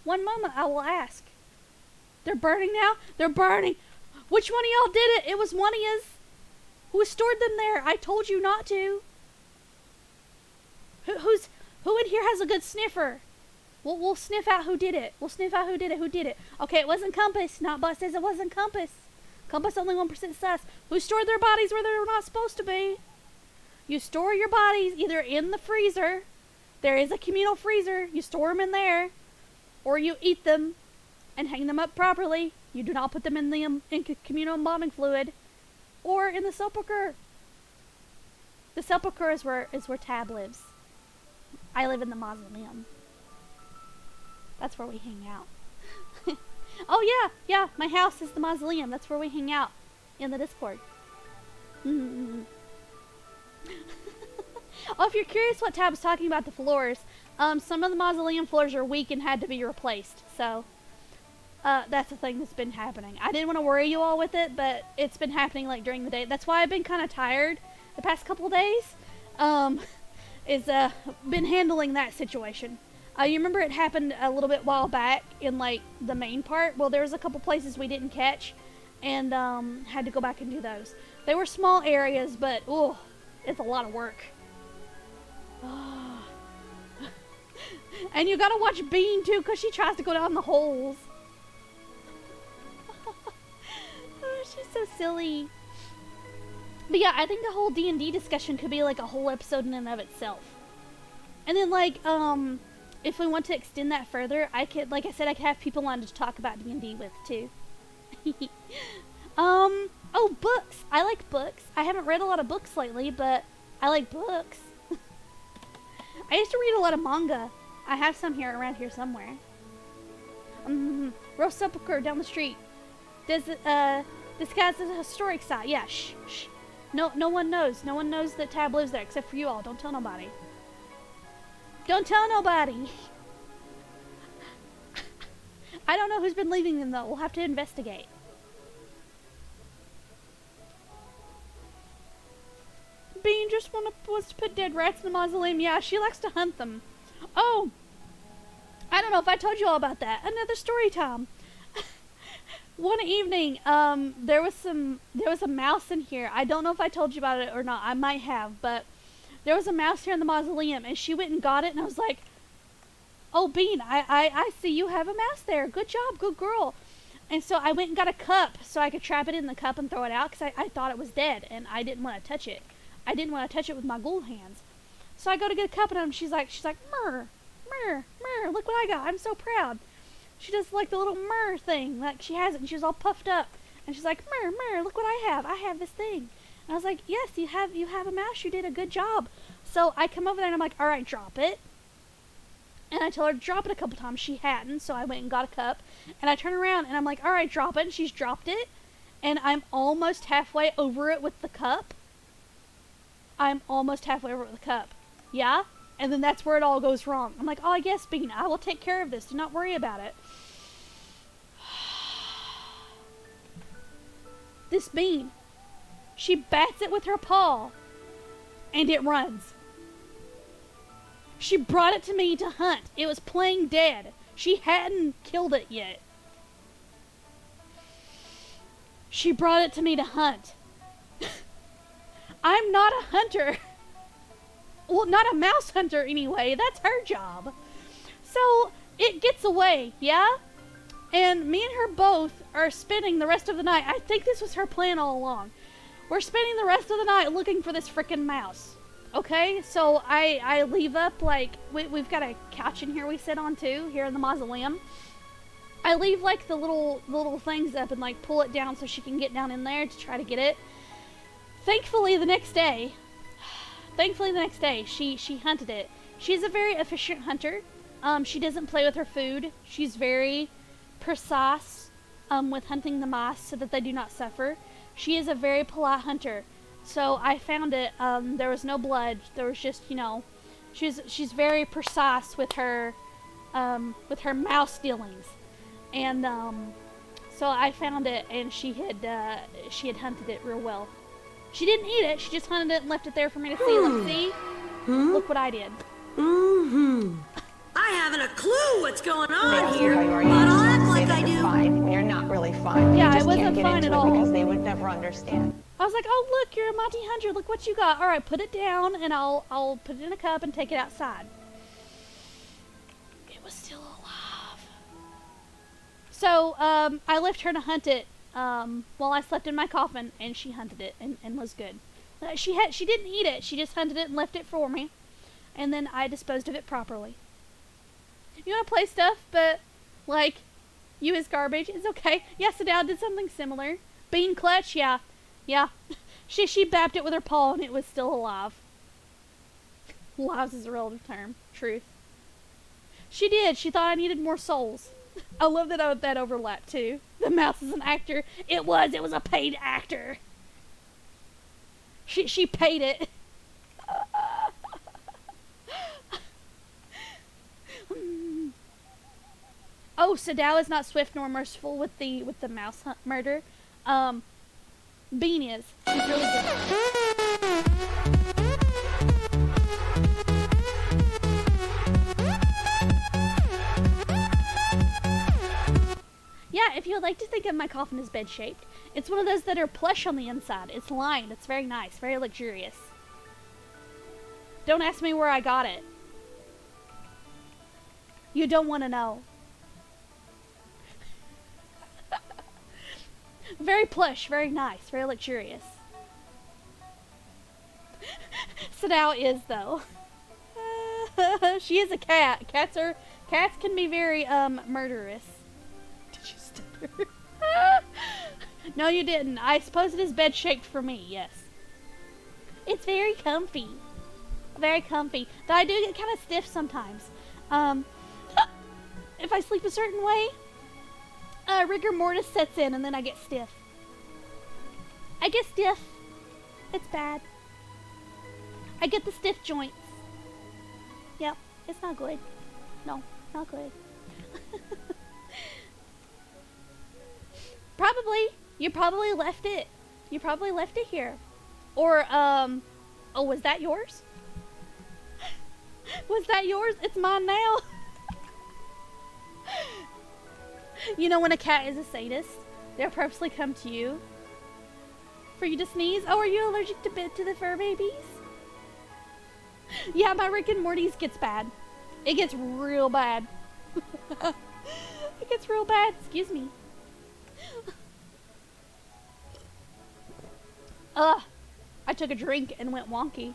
S1: One moment, I will ask. They're burning now? They're burning! Which one of y'all did it? It was one of yous who stored them there. I told you not to. Who in here has a good sniffer? We'll sniff out who did it. Who did it. Okay, it wasn't Compass. Notbot says it wasn't Compass. Compass only 1% sus. Who stored their bodies where they were not supposed to be? You store your bodies either in the freezer There is a communal freezer. You store them in there, or you eat them and hang them up properly. You do not put them in the communal embalming fluid, or in the sepulcher. The sepulcher is where Tab lives. I live in the mausoleum. That's where we hang out. Oh yeah, my house is the mausoleum. That's where we hang out in the Discord. Oh, if you're curious what Tab was talking about the floors, some of the mausoleum floors are weak and had to be replaced. So that's the thing that's been happening. I didn't want to worry you all with it, but it's been happening like during the day. That's why I've been kind of tired the past couple of days. Been handling that situation. You remember it happened a little bit while back in like the main part? Well, there was a couple places we didn't catch, and had to go back and do those. They were small areas, but ooh, it's a lot of work. And you gotta watch Bean too, cause she tries to go down the holes. Oh, she's so silly. But yeah, I think the whole D&D discussion could be like a whole episode in and of itself. And then like, if we want to extend that further, I could, like I said, I could have people on to talk about D&D with too. Oh, books. I like books. I haven't read a lot of books lately, but I like books. I used to read a lot of manga. I have some here around here somewhere. Roast Sepulcher down the street. Does this guy's a historic site? Yeah, shh. No one knows. No one knows that Tab lives there except for you all. Don't tell nobody. Don't tell nobody. I don't know who's been leaving them though. We'll have to investigate. Bean just wants to put dead rats in the mausoleum. Yeah, she likes to hunt them. Oh, I don't know if I told you all about that. Another story time. One evening, there was a mouse in here. I don't know if I told you about it or not. I might have, but there was a mouse here in the mausoleum, and she went and got it, and I was like, "Oh, Bean, I see you have a mouse there. Good job, good girl." And so I went and got a cup so I could trap it in the cup and throw it out because I thought it was dead, and I didn't want to touch it. I didn't want to touch it with my ghoul hands. So I go to get a cup, and she's like, "Murr, murr, murr, look what I got. I'm so proud." She does like the little murr thing, like she has it, and she's all puffed up. And she's like, "Murr, murr, look what I have. I have this thing." And I was like, "Yes, you have a mouse. You did a good job." So I come over there, and I'm like, "All right, drop it." And I tell her to drop it a couple times. She hadn't, so I went and got a cup. And I turn around, and I'm like, "All right, drop it." And she's dropped it. And I'm almost halfway over it with the cup. Yeah? And then that's where it all goes wrong. I'm like, "Oh, yes, Bean, I will take care of this. Do not worry about it." This Bean, she bats it with her paw, and it runs. She brought it to me to hunt. It was playing dead. She hadn't killed it yet. She brought it to me to hunt. I'm not a hunter. Well, not a mouse hunter anyway. That's her job. So it gets away, yeah? And me and her both are spending the rest of the night. I think this was her plan all along. We're spending the rest of the night looking for this frickin' mouse. Okay? So I leave up, like, we've got a couch in here we sit on too, here in the mausoleum. I leave, like, the little things up and, like, pull it down so she can get down in there to try to get it. Thankfully, the next day, she hunted it. She's a very efficient hunter. She doesn't play with her food. She's very precise with hunting the mice so that they do not suffer. She is a very polite hunter. So I found it. There was no blood. There was just, she's very precise with her mouse dealings. And so I found it, and she had hunted it real well. She didn't eat it. She just hunted it and left it there for me to see. Let's see. Look what I did.
S2: I haven't a clue what's going
S3: They
S2: on
S3: ask you
S2: here,
S3: how you are,
S2: but
S3: you
S2: I'll
S3: just
S2: act
S3: have to say
S2: like
S3: that
S2: I
S3: you're
S2: do.
S3: fine when you're not really fine.
S1: Yeah,
S3: You
S1: I
S3: just
S1: wasn't
S3: can't get
S1: fine
S3: into
S1: at
S3: it
S1: all.
S3: because they would never understand.
S1: I was like, "Oh, look, you're a mighty hunter. Look what you got. All right, put it down, and I'll put it in a cup and take it outside." It was still alive. So I left her to hunt it while I slept in my coffin, and she hunted it and was good. She didn't eat it. She just hunted it and left it for me. and then I disposed of it properly. You want to play stuff, but like you as garbage, it's okay. Yeah, Sadao did something similar. Bean clutch, yeah. She bapped it with her paw and it was still alive. Lives is a relative term. Truth. She did. She thought I needed more souls. I love that overlap too. The mouse is an actor. It was a paid actor. She paid it. Oh, Sadao is not swift nor merciful with the mouse murder. Bean is. He's really good. Yeah, if you would like to think of my coffin as bed-shaped, it's one of those that are plush on the inside. It's lined. It's very nice, very luxurious. Don't ask me where I got it. You don't want to know. Very plush, very nice, very luxurious. Sadao is, though. She is a cat. Cats can be very, murderous. Did you stutter? No, you didn't. I suppose it is bed-shaped for me, yes. It's very comfy. Very comfy. Though I do get kind of stiff sometimes. If I sleep a certain way, rigor mortis sets in and then I get stiff. I get stiff. It's bad. I get the stiff joints. Yep, it's not good. No, not good. Probably. You probably left it. You probably left it here. Or, oh, was that yours? Was that yours? It's mine now. You know when a cat is a sadist, they'll purposely come to you for you to sneeze. Oh, are you allergic to the fur babies? Yeah, my Rick and Morty's gets bad. It gets real bad. It gets real bad. Excuse me. Ugh. I took a drink and went wonky.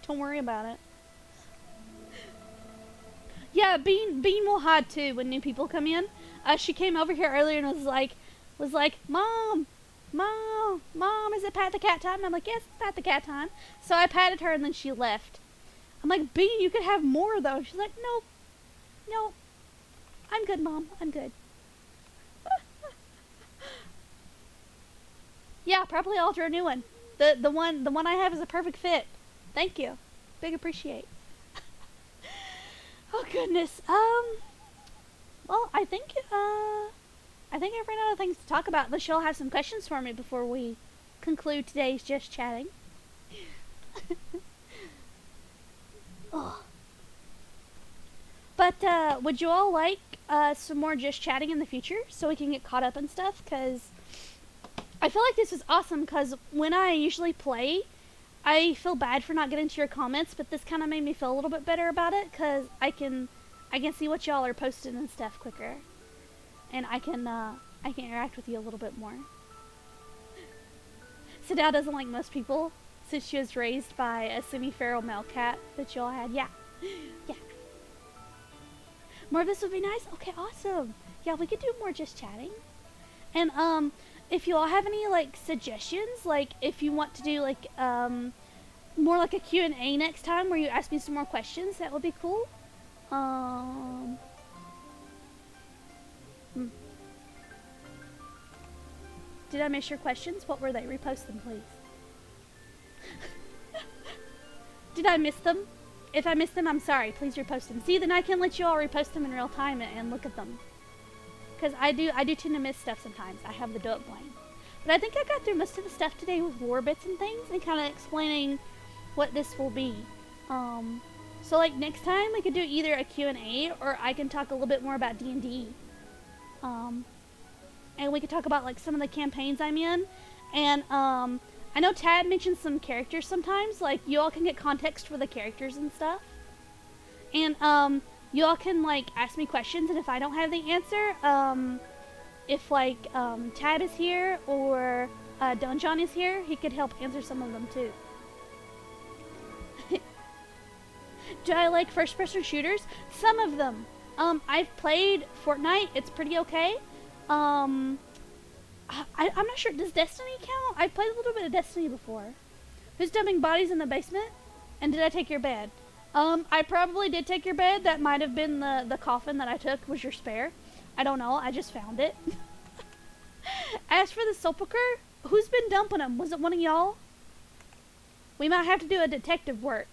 S1: Don't worry about it. Yeah, Bean will hide too when new people come in. She came over here earlier and was like, Mom, is it pat the cat time? And I'm like, yes, it's pat the cat time. So I patted her and then she left. I'm like, Bean, you could have more though. She's like, no, I'm good, Mom, I'm good. Yeah, probably alter a new one. The one I have is a perfect fit. Thank you. Big appreciate. Oh goodness. Well, I think I've run out of things to talk about. Unless y'all have some questions for me before we conclude today's Just Chatting. Oh. But would you all like some more Just Chatting in the future so we can get caught up and stuff? Because I feel like this is awesome. Because when I usually play, I feel bad for not getting to your comments, but this kind of made me feel a little bit better about it because I can see what y'all are posting and stuff quicker, and I can interact with you a little bit more. Sadao doesn't like most people since she was raised by a semi-feral male cat that y'all had. Yeah. More of this would be nice. Okay, awesome. Yeah, we could do more Just Chatting, and if you all have any like suggestions, like if you want to do like more like a Q&A next time where you ask me some more questions, that would be cool. Did I miss your questions? What were they? Repost them, please. Did I miss them? If I missed them, I'm sorry. Please repost them. See, then I can let you all repost them in real time and look at them. Because I do tend to miss stuff sometimes. I have the dope blame. But I think I got through most of the stuff today with war bits and things and kind of explaining what this will be. So like next time we could do either a Q&A or I can talk a little bit more about D&D. And we could talk about like some of the campaigns I'm in. And I know Tad mentions some characters sometimes. Like you all can get context for the characters and stuff. And you all can like ask me questions, and if I don't have the answer, if like Tab is here or Don John is here, he could help answer some of them too. Do I like first-person shooters? Some of them. I've played Fortnite. It's pretty okay. I'm not sure. Does Destiny count? I've played a little bit of Destiny before. Who's dumping bodies in the basement? And did I take your bed? I probably did take your bed. That might have been the coffin that I took was your spare. I don't know. I just found it. As for the sepulcher, who's been dumping them? Was it one of y'all? We might have to do a detective work.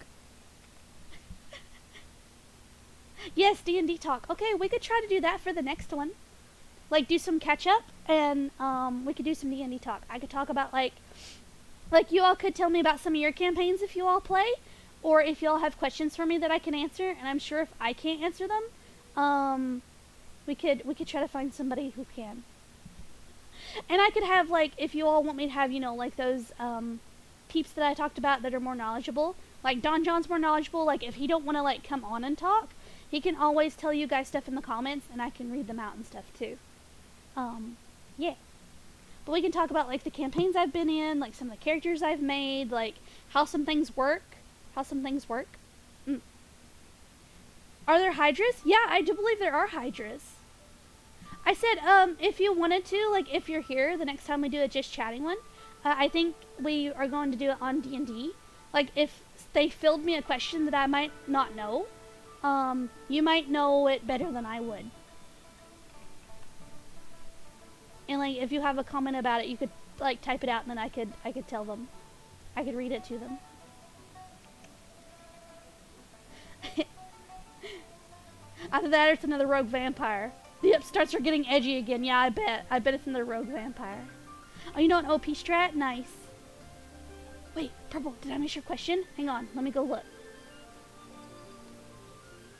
S1: Yes, D&D talk. Okay, we could try to do that for the next one. Like, do some catch up, and we could do some D&D talk. I could talk about, like you all could tell me about some of your campaigns if you all play, or if you all have questions for me that I can answer, and I'm sure if I can't answer them, we could try to find somebody who can. And I could have, like, if you all want me to have, you know, like those, peeps that I talked about that are more knowledgeable. Like, Don John's more knowledgeable. Like, if he don't want to, like, come on and talk, he can always tell you guys stuff in the comments, and I can read them out and stuff, too. Yeah. But we can talk about, like, the campaigns I've been in, like, some of the characters I've made, like, how some things work. Are there hydras? Yeah, I do believe there are hydras. I said, if you wanted to, like, if you're here the next time we do a Just Chatting one, I think we are going to do it on D&D. Like, if they filled me a question that I might not know, you might know it better than I would. And, like, if you have a comment about it, you could, like, type it out, and then I could tell them. I could read it to them. Either that or it's another rogue vampire. The upstarts are getting edgy again. Yeah, I bet. I bet it's another rogue vampire. Oh, you know an OP strat? Nice. Wait, Purple, did I miss your question? Hang on, let me go look.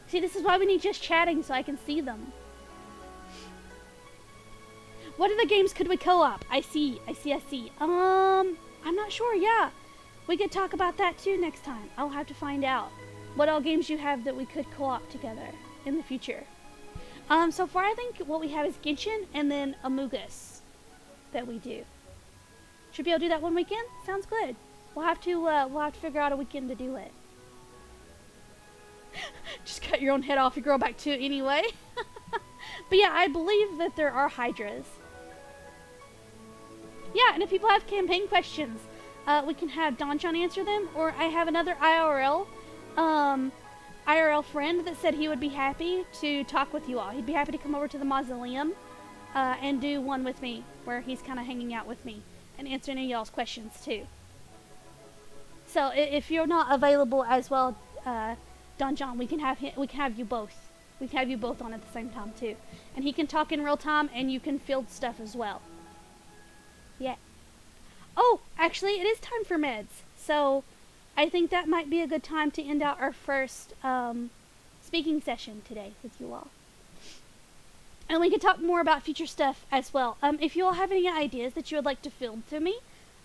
S1: See, this is why we need Just Chatting, so I can see them. What other games could we co-op? I see. I'm not sure, yeah. We could talk about that too next time. I'll have to find out what all games you have that we could co-op together in the future. So far I think what we have is Genshin and then Among Us that we do. Should be able to do that one weekend? Sounds good. We'll have to figure out a weekend to do it. Just cut your own head off, you grow back to it anyway. But yeah, I believe that there are hydras. Yeah, and if people have campaign questions, we can have Don John answer them, or I have another IRL friend that said he would be happy to talk with you all. He'd be happy to come over to the mausoleum and do one with me, where he's kind of hanging out with me and answering any of y'all's questions too. So if you're not available as well, Don John, we can have you both. We can have you both on at the same time too, and he can talk in real time, and you can field stuff as well. Yeah. Oh, actually, it is time for meds. So I think that might be a good time to end out our first speaking session today with you all. And we can talk more about future stuff as well. If you all have any ideas that you would like to field to me,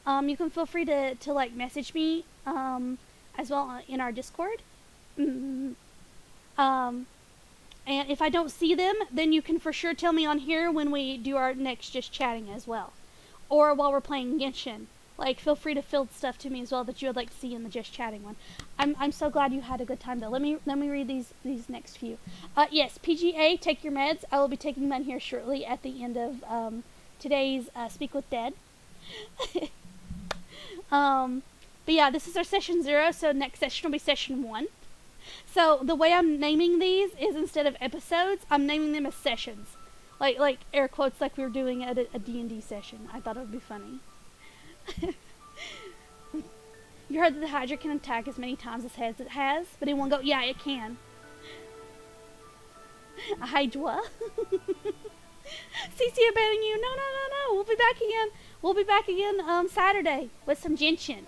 S1: you can feel free to like message me as well in our Discord. And if I don't see them, then you can for sure tell me on here when we do our next Just Chatting as well. Or while we're playing Genshin. Like, feel free to field stuff to me as well that you would like to see in the Just Chatting one. I'm so glad you had a good time though. Let me read these next few. Yes, PGA, take your meds. I will be taking mine here shortly at the end of today's Speak with Dead. But yeah, this is our session 0, so next session will be session 1. So the way I'm naming these is instead of episodes, I'm naming them as sessions. Like air quotes, like we were doing at a D&D session. I thought it would be funny. You heard that the Hydra can attack as many times as it has, but it won't go. Yeah, it can. A Hydra. CC abandoning you. No. We'll be back again. We'll be back again Saturday with some Genshin.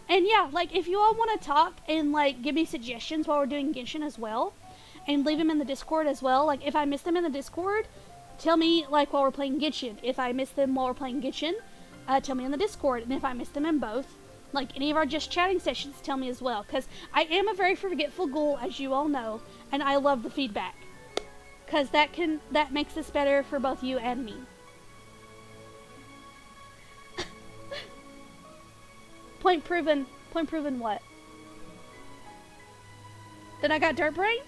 S1: And yeah, like if you all want to talk and like give me suggestions while we're doing Genshin as well, and leave them in the Discord as well. Like if I miss them in the Discord, tell me like while we're playing Genshin. If I miss them while we're playing Genshin, tell me in the Discord. And if I miss them in both, like any of our Just Chatting sessions, tell me as well. Because I am a very forgetful ghoul, as you all know, and I love the feedback. Because that makes this better for both you and me. Point proven what? Then I got dirt brain?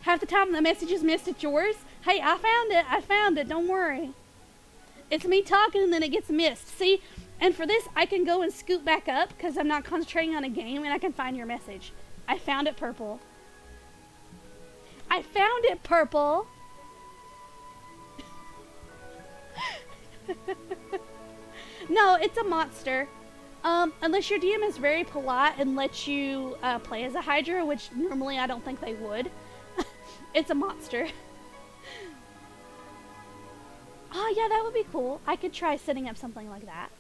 S1: Half the time the message is missed, it's yours. Hey, I found it, don't worry. It's me talking and then it gets missed. See? And for this, I can go and scoot back up because I'm not concentrating on a game and I can find your message. I found it, Purple. I found it, Purple! No, it's a monster. Unless your DM is very polite and lets you play as a Hydra, which normally I don't think they would. It's a monster. Oh yeah, that would be cool. I could try setting up something like that.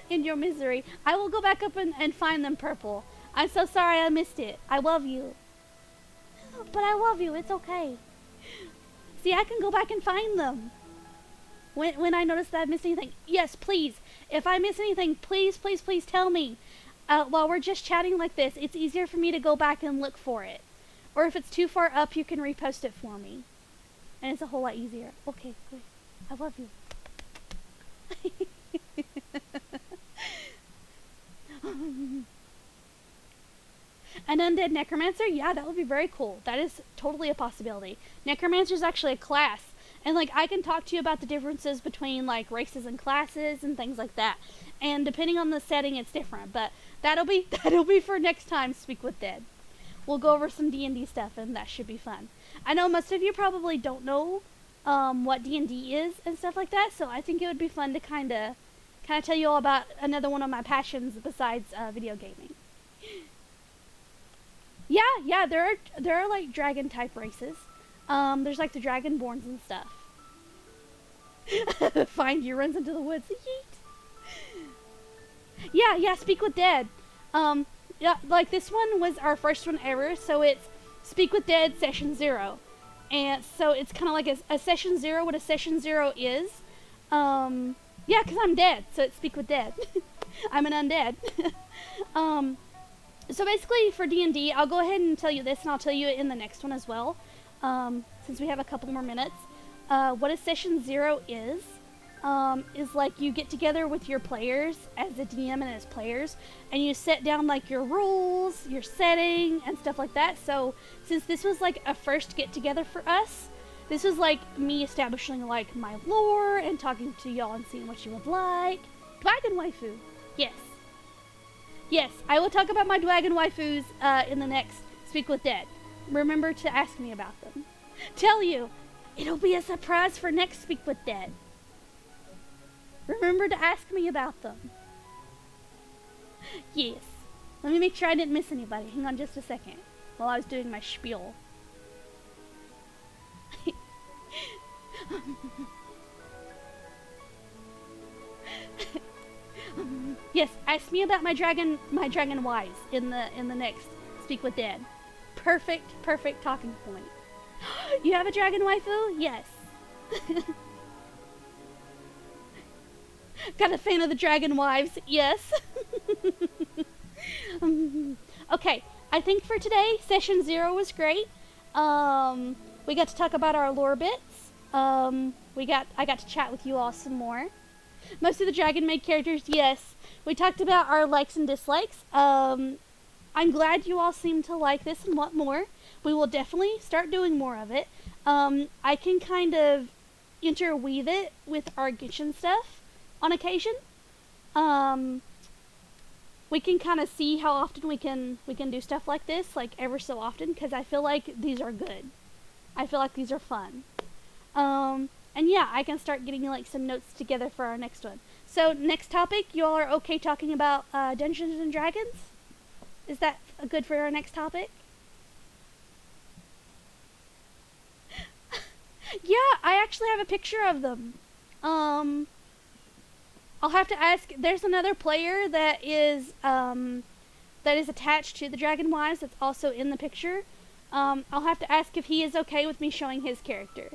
S1: In your misery. I will go back up and find them, Purple. I'm so sorry I missed it. I love you. But I love you. It's okay. See, I can go back and find them. When I notice that I've missed anything. Yes, please. If I miss anything, please, please, please tell me. While we're just chatting like this, it's easier for me to go back and look for it. Or if it's too far up, you can repost it for me. And it's a whole lot easier. Okay, good. I love you. An undead necromancer? Yeah, that would be very cool. That is totally a possibility. Necromancer is actually a class. And, like, I can talk to you about the differences between, like, races and classes and things like that. And depending on the setting, it's different. But that'll be for next time, Speak with Dead. We'll go over some D&D stuff, and that should be fun. I know most of you probably don't know what D&D is and stuff like that, so I think it would be fun to kind of tell you all about another one of my passions besides video gaming. Yeah, there are like dragon type races. There's like the dragonborns and stuff. Find you, runs into the woods. Yeet. Yeah, Speak with Dead. Yeah, like this one was our first one ever, so it's Speak with Dead Session 0. And so it's kind of like a Session 0, what a Session 0 is. Yeah, because I'm dead, so it's Speak with Dead. I'm an undead. So basically for D&D, I'll go ahead and tell you this, and I'll tell you it in the next one as well, since we have a couple more minutes. What a Session 0 is like you get together with your players as a DM and as players, and you set down like your rules, your setting, and stuff like that. So since this was like a first get together for us, this was like me establishing like my lore and talking to y'all and seeing what you would like. Dragon waifu, yes, I will talk about my dragon waifus in the next Speak with Dead. Remember to ask me about them. Tell you, it'll be a surprise for next Speak with Dead. Remember to ask me about them. Yes. Let me make sure I didn't miss anybody. Hang on just a second while I was doing my spiel. Yes, ask me about my dragon wives in the next Speak with Dead. Perfect talking point. You have a dragon waifu? Yes. Got a fan of the dragon wives? Yes. Okay, I think for today, Session 0 was great. We got to talk about our lore bits. I got to chat with you all some more. Most of the Dragon Maid characters, yes. We talked about our likes and dislikes. I'm glad you all seem to like this and want more. We will definitely start doing more of it. I can kind of interweave it with our Genshin stuff on occasion. We can kind of see how often we can do stuff like this, like ever so often, because I feel like these are good. I feel like these are fun. And yeah, I can start getting like some notes together for our next one. So next topic, you all are okay talking about Dungeons and Dragons? Is that good for our next topic? Yeah, I actually have a picture of them. I'll have to ask. There's another player that is attached to the Dragon Wives that's also in the picture. I'll have to ask if he is okay with me showing his character.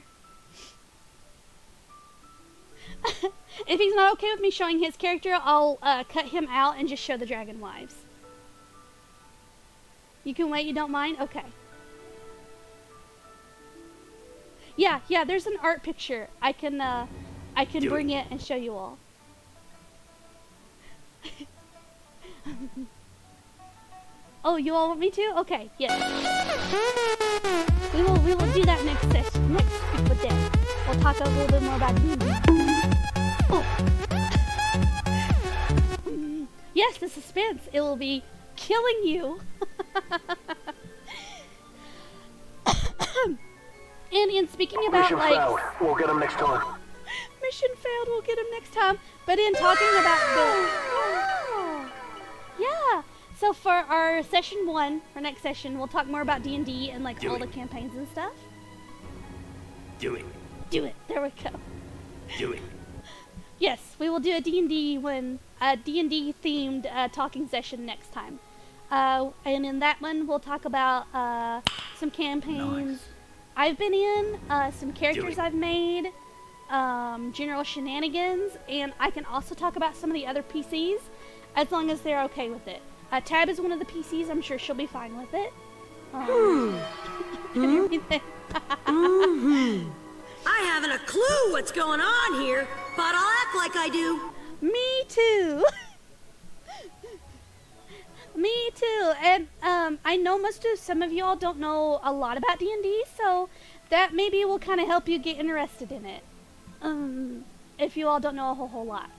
S1: If he's not okay with me showing his character, I'll cut him out and just show the Dragon Wives. You can wait, you don't mind? Okay. Yeah, there's an art picture. I can bring it and show you all. Oh, you all want me to? Okay, yes. We will do that next session, next week with Dan. We'll talk a little bit more about D&D. Oh. Yes, the suspense. It will be killing you. And speaking about
S5: Mission
S1: like
S5: failed. We'll get him next time.
S1: mission failed, we'll get him next time. But in talking about the yeah. So for our session 1, our next session, we'll talk more about D&D and like all the campaigns and stuff.
S4: Do it.
S1: Do it. There we go.
S4: Do it.
S1: Yes, we will do a D&D D&D themed talking session next time. And in that one, we'll talk about some campaigns I've been in, some characters I've made, general shenanigans, and I can also talk about some of the other PCs, as long as they're okay with it. Tab is one of the PCs. I'm sure she'll be fine with it.
S2: I haven't a clue what's going on here, but I'll act like I do.
S1: Me too. Me too. And I know some of y'all don't know a lot about D&D, so that maybe will kind of help you get interested in it. If you all don't know a whole lot.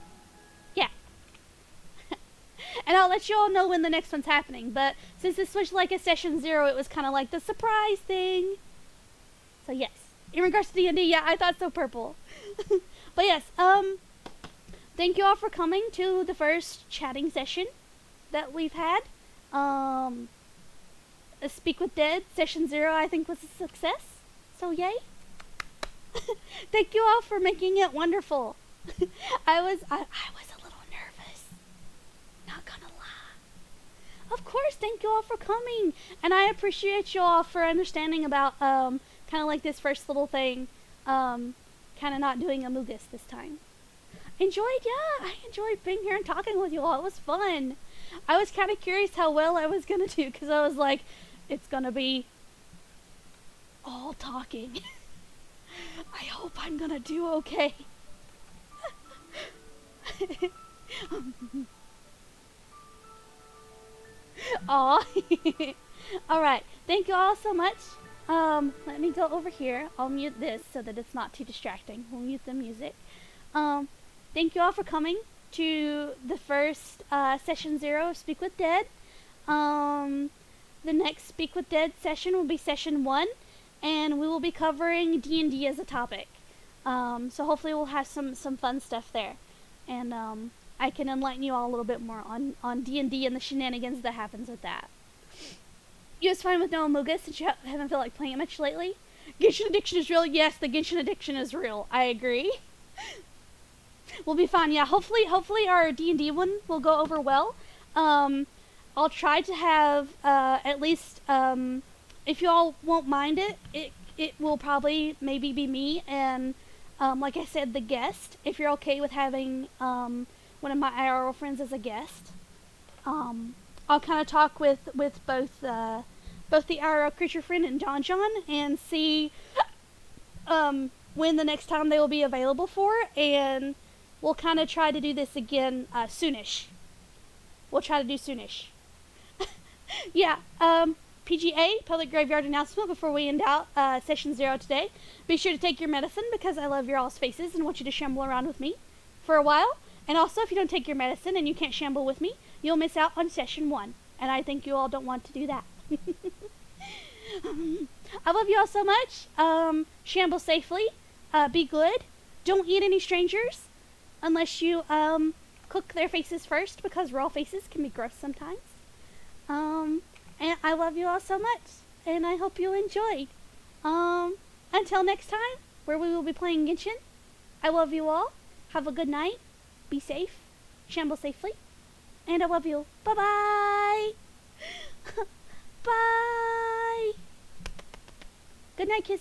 S1: Yeah. And I'll let you all know when the next one's happening, but since this was like a session 0, it was kind of like the surprise thing. So yes. In regards to D&D, yeah, I thought so, Purple. But yes, thank you all for coming to the first chatting session that we've had. Speak with Dead, session 0, I think was a success. So yay. Thank you all for making it wonderful. I was a little nervous. Not gonna lie. Of course, thank you all for coming. And I appreciate you all for understanding about, kind of like this first little thing, kind of not doing Amogus this time. I enjoyed being here and talking with you all. It was fun. I was kind of curious how well I was going to do, because I was like, it's going to be all talking. I hope I'm going to do okay. Aw. Alright, thank you all so much. Let me go over here. I'll mute this so that it's not too distracting. We'll mute the music. Thank you all for coming to the first session 0 of Speak with Dead. The next Speak with Dead session will be session 1, and we will be covering D&D as a topic. So hopefully we'll have some fun stuff there, and I can enlighten you all a little bit more on D&D and the shenanigans that happens with that. You was fine with no Amogus since you haven't felt like playing it much lately? Genshin addiction is real. Yes, the Genshin addiction is real. I agree. We'll be fine. Yeah, hopefully our D&D one will go over well. I'll try to have at least, if you all won't mind it will probably maybe be me and, like I said, the guest. If you're okay with having one of my IRL friends as a guest, I'll kind of talk with both the IRL creature friend and John and see when the next time they will be available for, and we'll kind of try to do this again soonish. We'll try to do soonish. Yeah, PGA, Public Graveyard Announcement before we end out session 0 today. Be sure to take your medicine because I love your all's faces and want you to shamble around with me for a while. And also, if you don't take your medicine and you can't shamble with me, you'll miss out on session 1. And I think you all don't want to do that. I love you all so much. Shamble safely. Be good. Don't eat any strangers unless you cook their faces first, because raw faces can be gross sometimes. And I love you all so much, and I hope you enjoyed. Until next time, where we will be playing Genshin, I love you all. Have a good night. Be safe. Shamble safely. And I love you. Bye-bye. Bye. Good night, kisses.